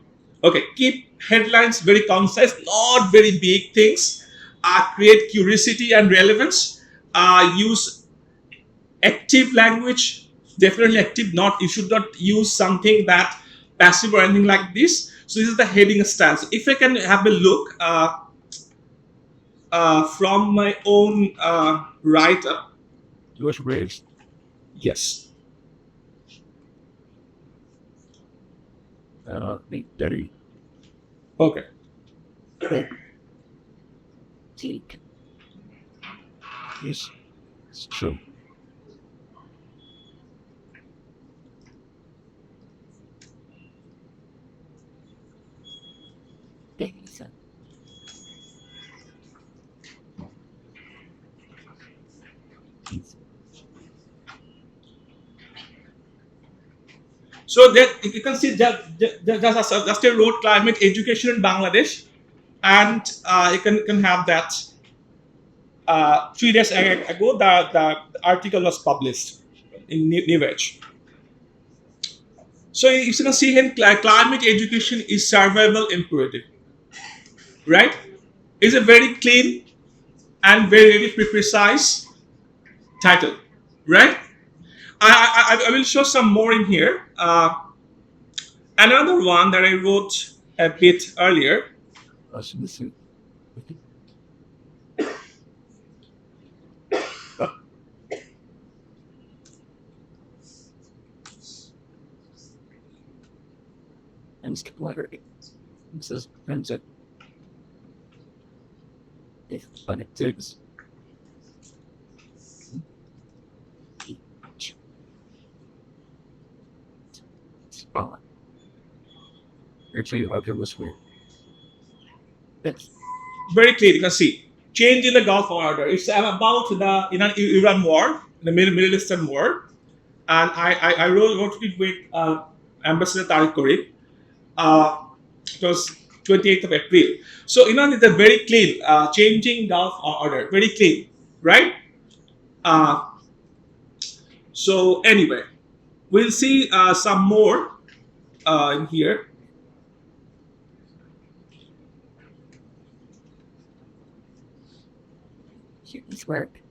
Okay, keep headlines very concise, not very big things. Create curiosity and relevance. Use active language, definitely active. You should not use something that passive or anything like this. So this is the heading style. So if I can have a look from my own write-up. Yours raised. Yes. Dirty. Okay. Take. Yes. It's true. So that you can see just a road climate education in Bangladesh, and you can have that. 3 days ago, the article was published in New Age. So you can see here, climate education is survival imperative, right? It's a very clean and very precise title, right? I will show some more in here. Another one that I wrote a bit earlier. This is Vincent. If it takes. Actually, it was weird. That's Very clear, you can see change in the Gulf order. It's about the Iran war, the Middle Eastern war, and I wrote it with Ambassador Tariq Karib. It was 28th of April. So it's a very clean changing Gulf order, very clean, right? So anyway, we'll see some more in here. Students work.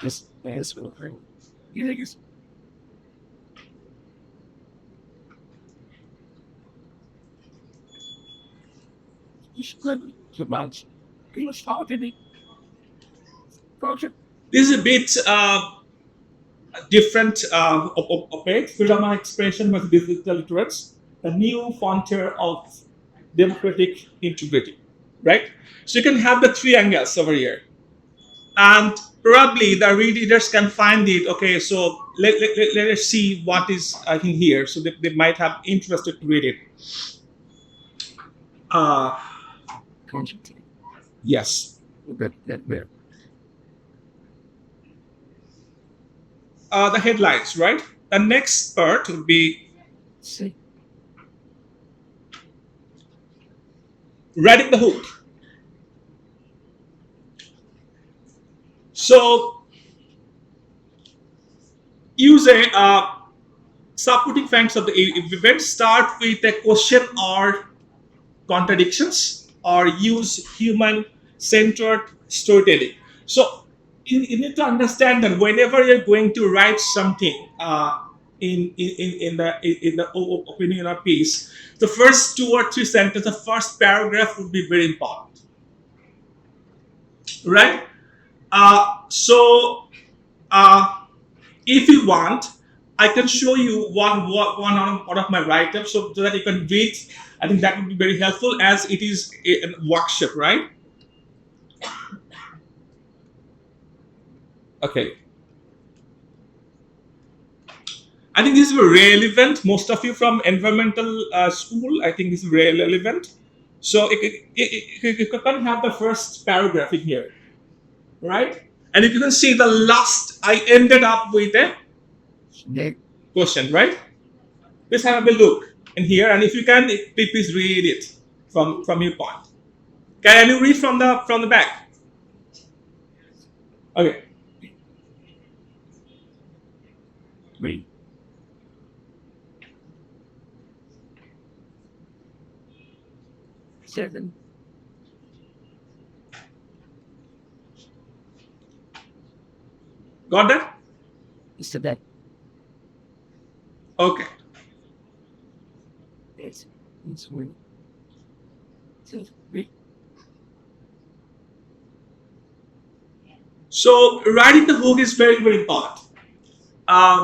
this is really. You think it's you should let the mouse. He was talking. Project. This is a bit different opaque. Freedom of expression with digital literates, a new frontier of democratic integrity, right? So you can have the three angles over here, and probably the readers can find it. Okay, so let us see what is I think here, so they might have interested to read it. Project. Yes. That there. The headlines, right? The next part will be See. writing the hook. So use a supporting facts of the event. Start with a question or contradictions, or use human-centered storytelling. So you need to understand that whenever you're going to write something in the opinion or piece, the first 2 or 3 sentences, the first paragraph would be very important, right? So if you want, I can show you one of my write-ups so that you can read. I think that would be very helpful as it is a workshop, right? Okay. I think this is relevant. Most of you from environmental school, I think this is relevant. So you can have the first paragraph in here, right? And you can see the last, I ended up with a question, right? Please have a look in here, and if you can, please read it from your point. Can you read from the back? Okay. Wait. Seven. Got that? today. Okay. It's weird. So writing the hook is very, very important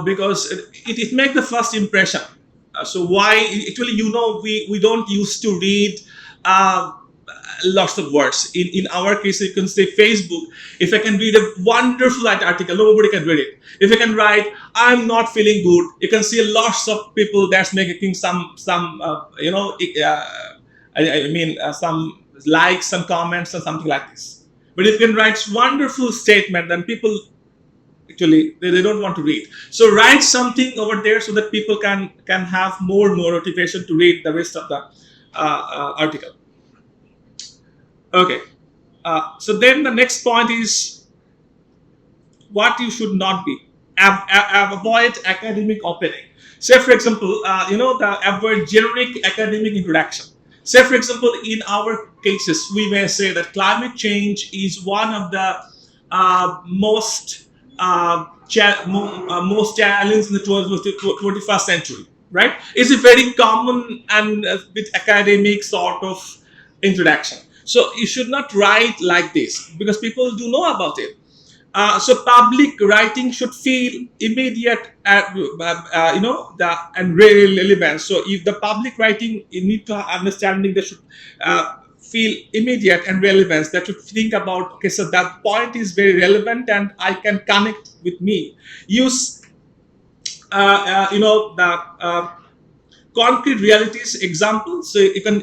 because it makes the first impression. So why actually we don't used to read uh, lots of words. In our case, you can say Facebook. If I can read a wonderful article, nobody can read it. If I can write, I'm not feeling good, you can see lots of people that's making some some likes, some comments, or something like this. But if you can write wonderful statement, then people actually they don't want to read. So write something over there so that people can have more motivation to read the rest of the article. Okay. So then the next point is what you should not be. Avoid academic opening. Say, for example, avoid generic academic introduction. Say, for example, in our cases, we may say that climate change is one of the most challenging in the 21st century, right? It's a very common and with academic sort of introduction. So you should not write like this because people do know about it. So public writing should feel immediate, and really relevant. So if the public writing, you need to have understanding they should feel immediate and relevance. That should think about, okay, so that point is very relevant and I can connect with me. Use the concrete realities examples. So you can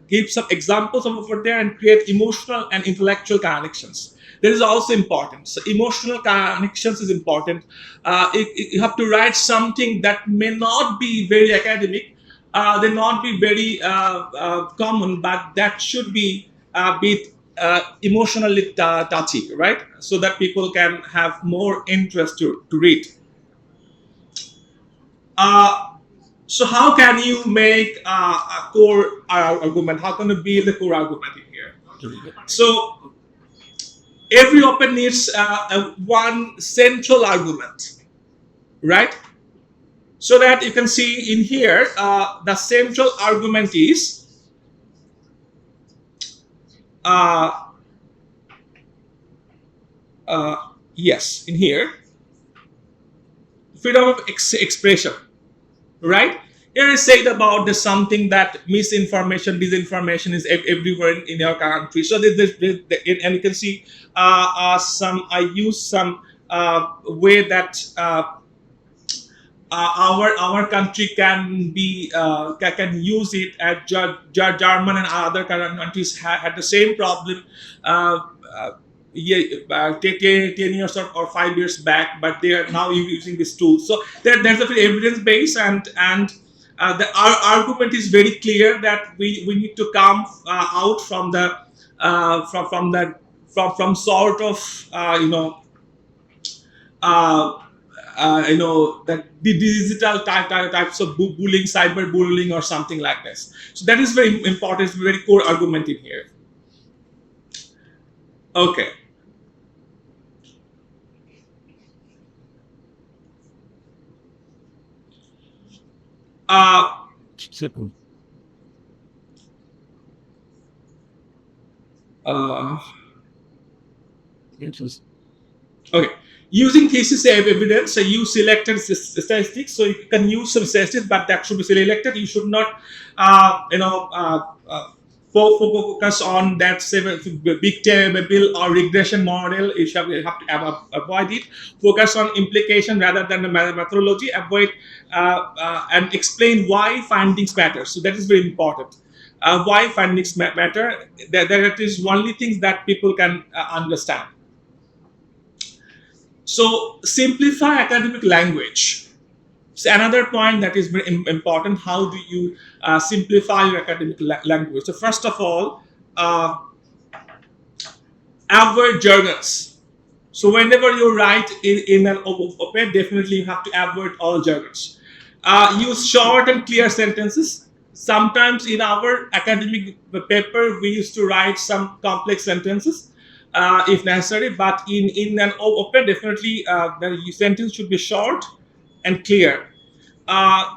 give some examples over there and create emotional and intellectual connections. That is also important. So emotional connections is important. You have to write something that may not be very academic, they not be very common, but that should be a bit emotionally touchy, right? So that people can have more interest to read. So how can you make a core argument? How can you build a core argument in here? So every open needs one central argument, right? So that you can see in here, the central argument is yes, in here, freedom of expression, right? Here is said about the something that misinformation, disinformation is everywhere in your country. So and you can see I use some way that our country can be can use it. At German and other countries had the same problem. 10 years or 5 years back, but they are now using this tool. So there's a evidence base, and our argument is very clear that we need to come out from the from sort of that the digital types of bullying, cyber bullying, or something like this. So that is very important. It's very core argument in here. Okay. Okay. Using thesis evidence, so you selected statistics, so you can use some statistics, but that should be selected. You should not, focus on that big table or regression model. You have to avoid it. Focus on implication rather than the methodology. Avoid and explain why findings matter. So that is very important. Why findings matter. That is only things that people can understand. So simplify academic language. So another point that is very important, how do you simplify your academic language? So first of all, avoid jargons. So whenever you write in an op-ed, definitely you have to avoid all jargons. Use short and clear sentences. Sometimes in our academic paper, we used to write some complex sentences. if necessary. But in an op-ed, definitely the sentence should be short and clear.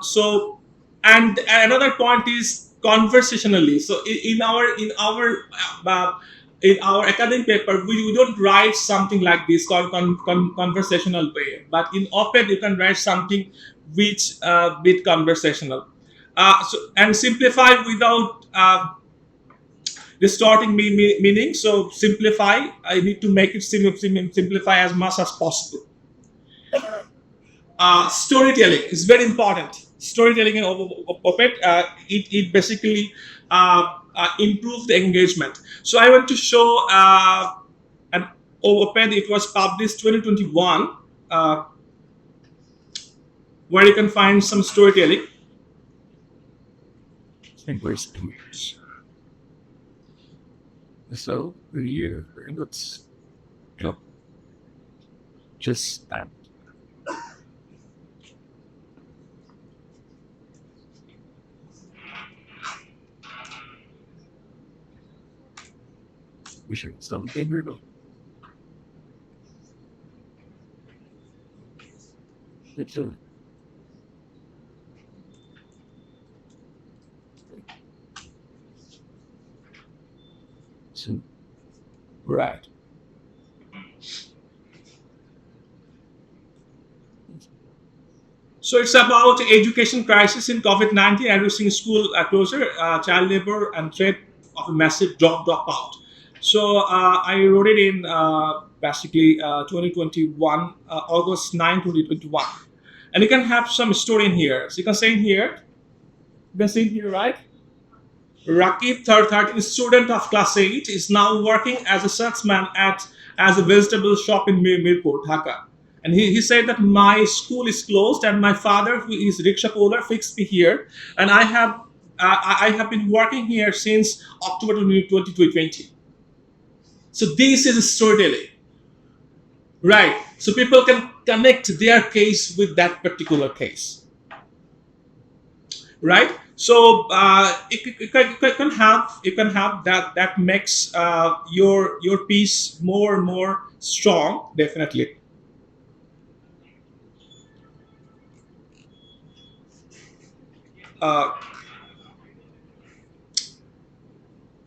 So, and another point is conversationally. So in our academic paper, we don't write something like this called conversational way. But in op-ed, you can write something which bit conversational. And simplify without distorting meaning. So simplify. I need to make it simplify as much as possible. Storytelling is very important. Storytelling in op-ed, it basically improves the engagement. So I want to show an op-ed. It was published 2021, where you can find some storytelling. Where's the words? So here, let's go. Just that. We should something real. It's a right. So it's about education crisis in COVID-19, addressing school closure, child labor, and threat of a massive dropout. So I wrote it in basically 2021, August 9, 2021. And you can have some story in here. So you can say in here, you can see in here, right? Rakib, 13 student of class 8, is now working as a salesman as a vegetable shop in Mirpur, Dhaka. And he said that my school is closed and my father, who is rickshaw puller, fixed me here. And I have been working here since October 2020. So this is storytelling, right? So people can connect their case with that particular case, right? So you can have that makes your piece more and more strong, definitely.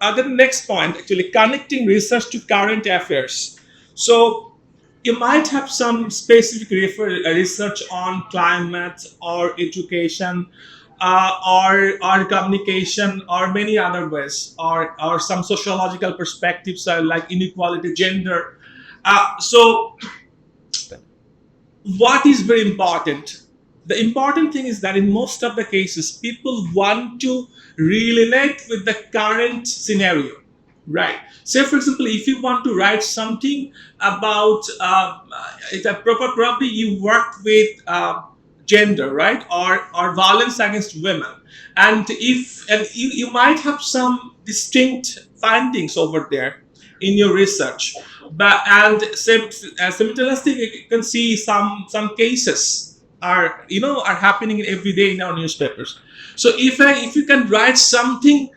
The next point, actually, connecting research to current affairs. So you might have some specific research on climate or education, or communication, or many other ways, or some sociological perspectives like inequality, gender. So what is very important? The important thing is that in most of the cases, people want to relate with the current scenario, right? Say, for example, if you want to write something about probably you worked with gender, right, or violence against women, and you might have some distinct findings over there in your research, but and simultaneously you can see some cases are happening every day in our newspapers. So if you can write something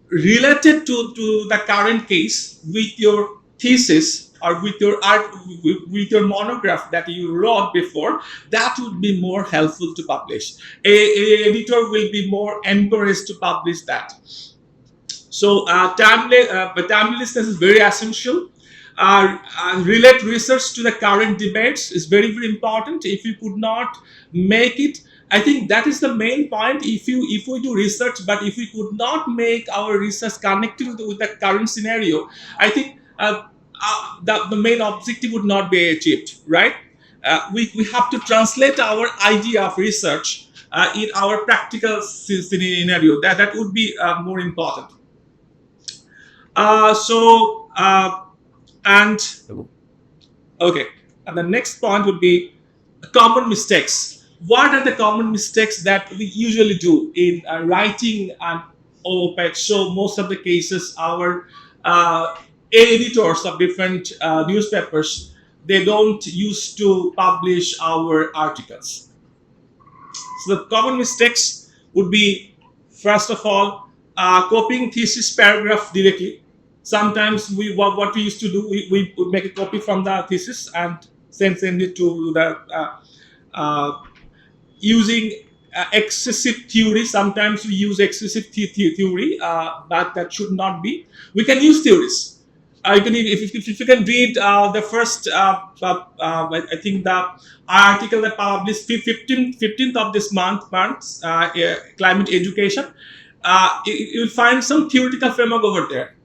related to the current case with your thesis or with your art, with your monograph that you wrote before, that would be more helpful to publish. A editor will be more encouraged to publish that. So timeliness is very essential. Relate research to the current debates is very, very important. If you could not make it, I think that is the main point. If we do research, but if we could not make our research connected with the current scenario, I think the main objective would not be achieved, right? We have to translate our idea of research in our practical scenario. That would be more important. And okay, and the next point would be common mistakes. What are the common mistakes that we usually do in writing an op-ed? So most of the cases, our editors of different newspapers, they don't used to publish our articles. So the common mistakes would be, first of all, copying thesis paragraph directly. Sometimes what we used to do, we would make a copy from the thesis and send it to the using excessive theory. Sometimes we use excessive theory, but that should not be. We can use theories. You can, if you can read the first, I think the article that published 15th of this month, climate education, you'll find some theoretical framework over there,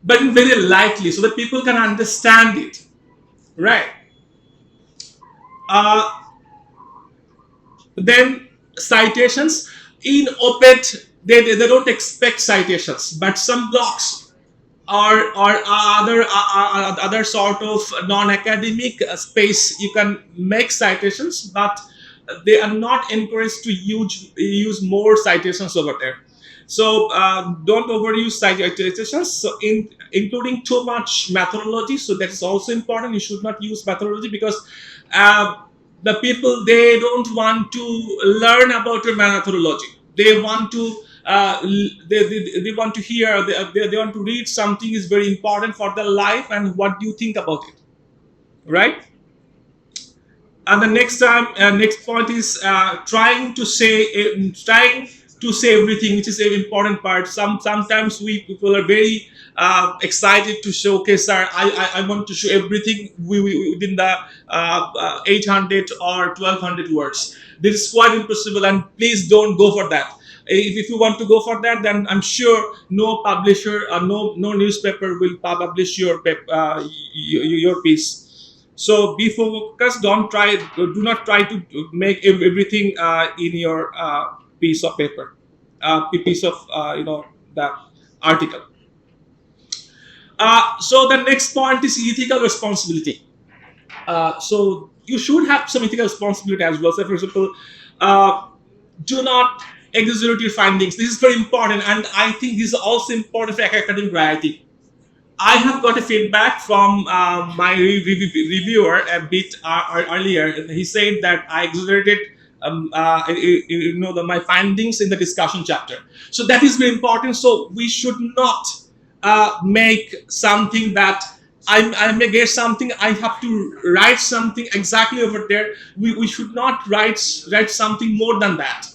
but very lightly, so that people can understand it, right? Then citations in op-ed, they don't expect citations, but some blogs or other sort of non-academic space, you can make citations, but they are not encouraged to use more citations over there. So don't overuse citations. So including too much methodology. So that is also important. You should not use methodology, because the people, they don't want to learn about your methodology. They want to they want to hear. They want to read something is very important for their life, and what do you think about it, right? And the next point is trying to say everything, which is an important part. Sometimes people are very excited to show, okay, sir, I want to show everything within the 800 or 1200 words. This is quite impossible, and please don't go for that. If you want to go for that, then I'm sure no publisher or no newspaper will publish your piece. So be focused. Do not try to make everything in your piece of paper, piece of the article. So the next point is ethical responsibility. So you should have some ethical responsibility as well. So, for example, do not exaggerate your findings. This is very important, and I think this is also important for academic variety. I have got a feedback from my reviewer a bit earlier. He said that I exaggerated my findings in the discussion chapter. So that is very important. So we should not make something that I may get something, I have to write something exactly over there. We should not write something more than that.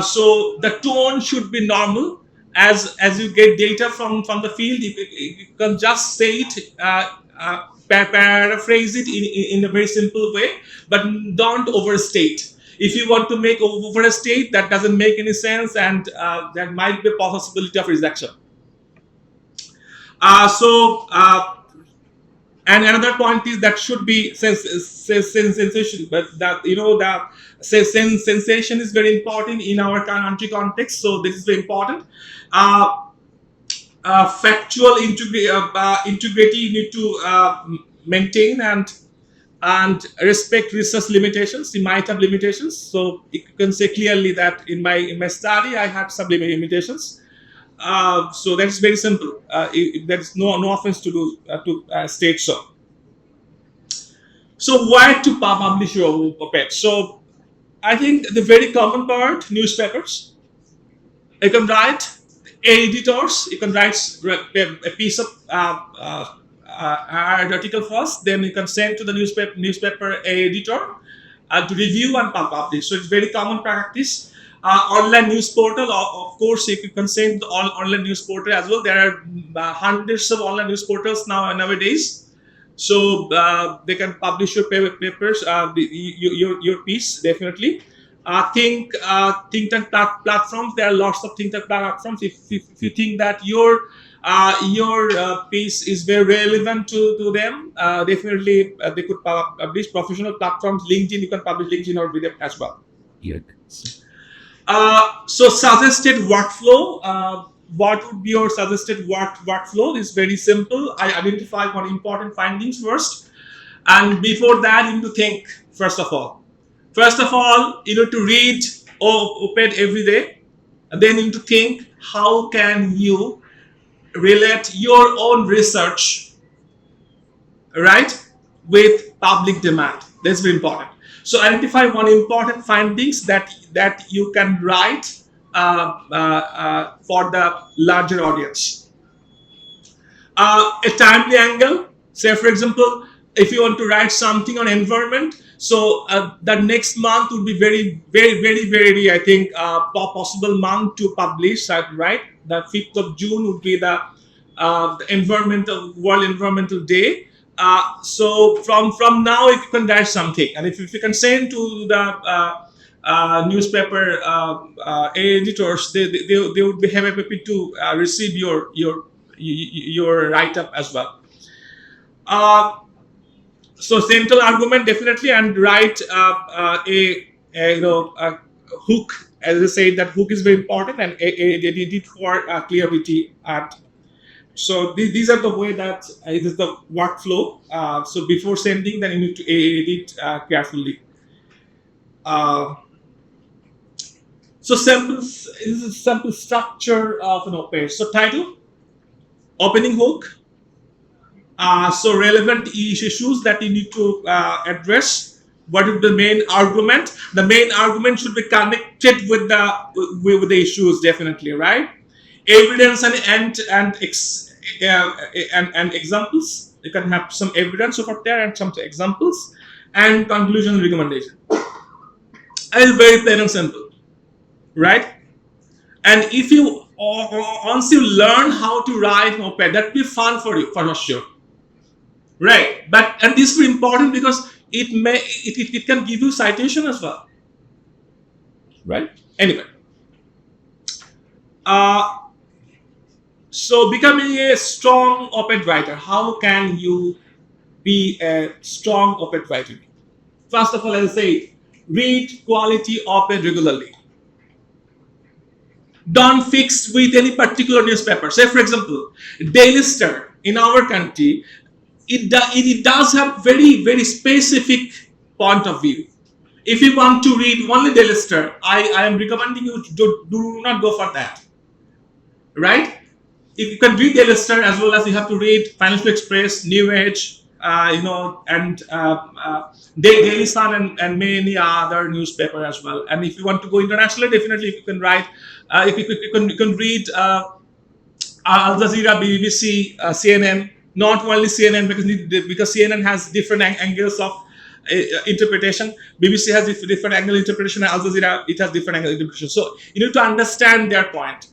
So the tone should be normal. As you get data from the field, you can just say it, paraphrase it in a very simple way, but don't overstate. If you want to make overstate, that doesn't make any sense, and there might be a possibility of rejection. And another point is that should be sensation, but that the sensation is very important in our country context. So this is very important. Factual integrity you need to maintain, and respect research limitations. You might have limitations, so you can say clearly that in my study I had some limitations. So that is very simple. There is no offense to do to state so. So why to publish your op-ed? So I think the very common part, newspapers. You can write editors. You can write a piece of article first, then you can send to the newspaper editor to review and publish. So it's very common practice. Online news portal, of course, you can send the online news portal as well. There are hundreds of online news portals nowadays. So they can publish your papers, your piece, definitely. Think tank platforms. There are lots of think tank platforms. If you think that your piece is very relevant to them, definitely they could publish. Professional platforms, LinkedIn, you can publish LinkedIn or video as well. Yeah. So suggested workflow. What would be your suggested workflow? It's very simple. I identify one important findings first, and before that, you need to think. First of all, you need to read op-ed every day, and then you need to think how can you relate your own research, right, with public demand. That's very important. So identify one important findings that you can write for the larger audience. A timely angle. Say, for example, if you want to write something on environment, so the next month would be very, I think, possible month to publish, right? The 5th of June would be the World Environmental Day. So from now you can write something, and if you can send to the newspaper editors, they would be happy to receive your write up as well. So central argument definitely, and write a hook. As I said, that hook is very important, and edit for clarity. And so these are the way that it is the workflow. So before sending, then you need to edit carefully. So this is a simple structure of an op-ed. So title, opening hook. So relevant issues that you need to address. What is the main argument? The main argument should be connected with the issues, definitely, right? Evidence and examples. You can have some evidence over there and some examples, and conclusion and recommendation. It's very plain and simple, right? And if you once you learn how to write an op-ed, that will be fun for you, for sure. Right, and this is very important because it can give you citation as well, right? Anyway, so becoming a strong op-ed writer. How can you be a strong op-ed writer? First of all, as I say, read quality op-ed regularly. Don't fix with any particular newspaper. Say, for example, Daily Star in our country. It does have very specific point of view. If you want to read only Daily Star, I am recommending you to do not go for that, right? If you can read Daily Star, as well as you have to read Financial Express, New Age, and Daily Sun, and many other newspaper as well. And if you want to go internationally, definitely you can write. You can read Al Jazeera, BBC, CNN. Not only CNN, because CNN has different angles of interpretation. BBC has different angle interpretation, and Al Jazeera, it has different angle interpretation. So you need to understand their point.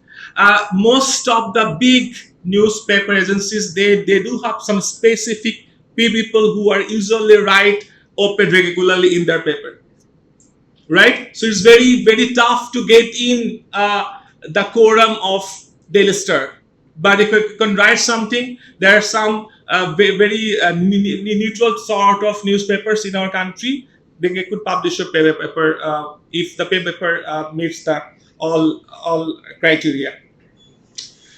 Most of the big newspaper agencies, they do have some specific people who are usually write op-ed regularly in their paper, right? So it's very tough to get in the quorum of Daily Star. But if you can write something, there are some very neutral sort of newspapers in our country. They could publish a paper if the paper meets the all criteria.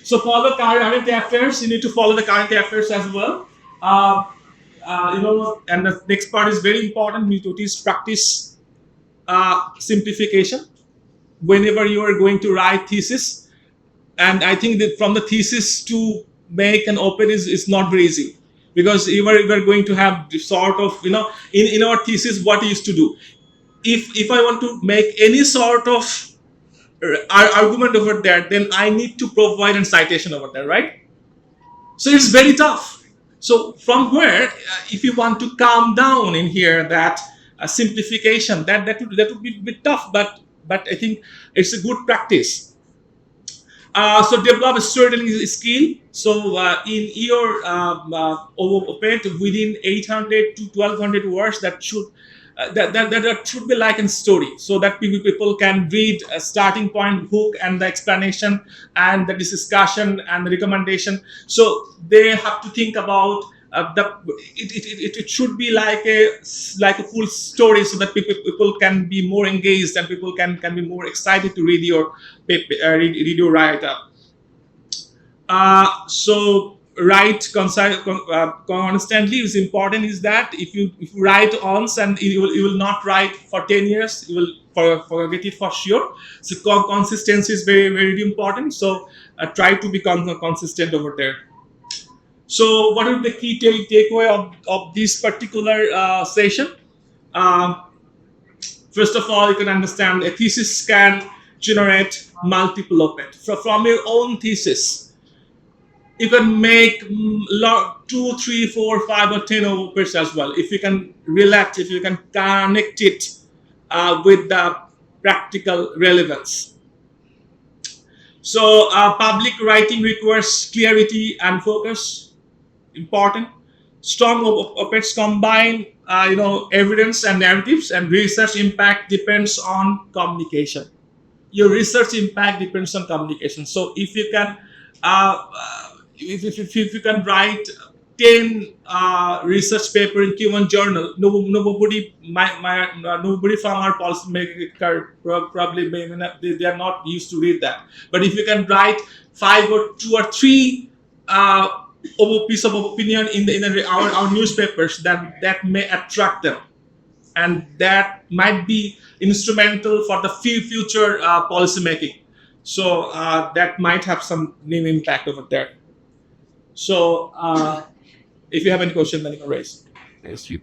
So follow current affairs. You need to follow the current affairs as well. And the next part is very important. You need to practice simplification whenever you are going to write thesis. And I think that from the thesis to make an op-ed is not very easy, because you are going to have sort of, in our thesis, what we used to do. If I want to make any sort of argument over there, then I need to provide a citation over there, right? So it's very tough. So from where, if you want to calm down in here, that simplification, that would be a bit tough, but I think it's a good practice. So develop a storytelling skill. So in your op-ed, within 800 to 1200 words, that should be like a story, so that people can read a starting point, hook, and the explanation, and the discussion, and the recommendation. So they have to think about it should be like a full story, so that people can be more engaged, and people can be more excited to read your write-up. So write constantly is important. Is that if you write once and you will not write for 10 years, you will forget it for sure. So consistency is very important. So try to become consistent over there. So what is the key takeaway of this particular session? First of all, you can understand a thesis can generate multiple op-eds. So from your own thesis, You can make 2, 3, 4, 5, or 10 op-eds as well. If you can relate, if you can connect it with the practical relevance. So public writing requires clarity and focus. Important. Strong op-eds combine evidence and narratives, and research impact depends on communication. Your research impact depends on communication. So if you can if you can write 10 research paper in Q1 journal, nobody from our policymaker probably they are not used to read that. But if you can write 5 or 2 or 3 piece of opinion in our newspapers, that may attract them, and that might be instrumental for the future policy making. So that might have some impact over there. So if you have any question, then you can raise. Yes, you.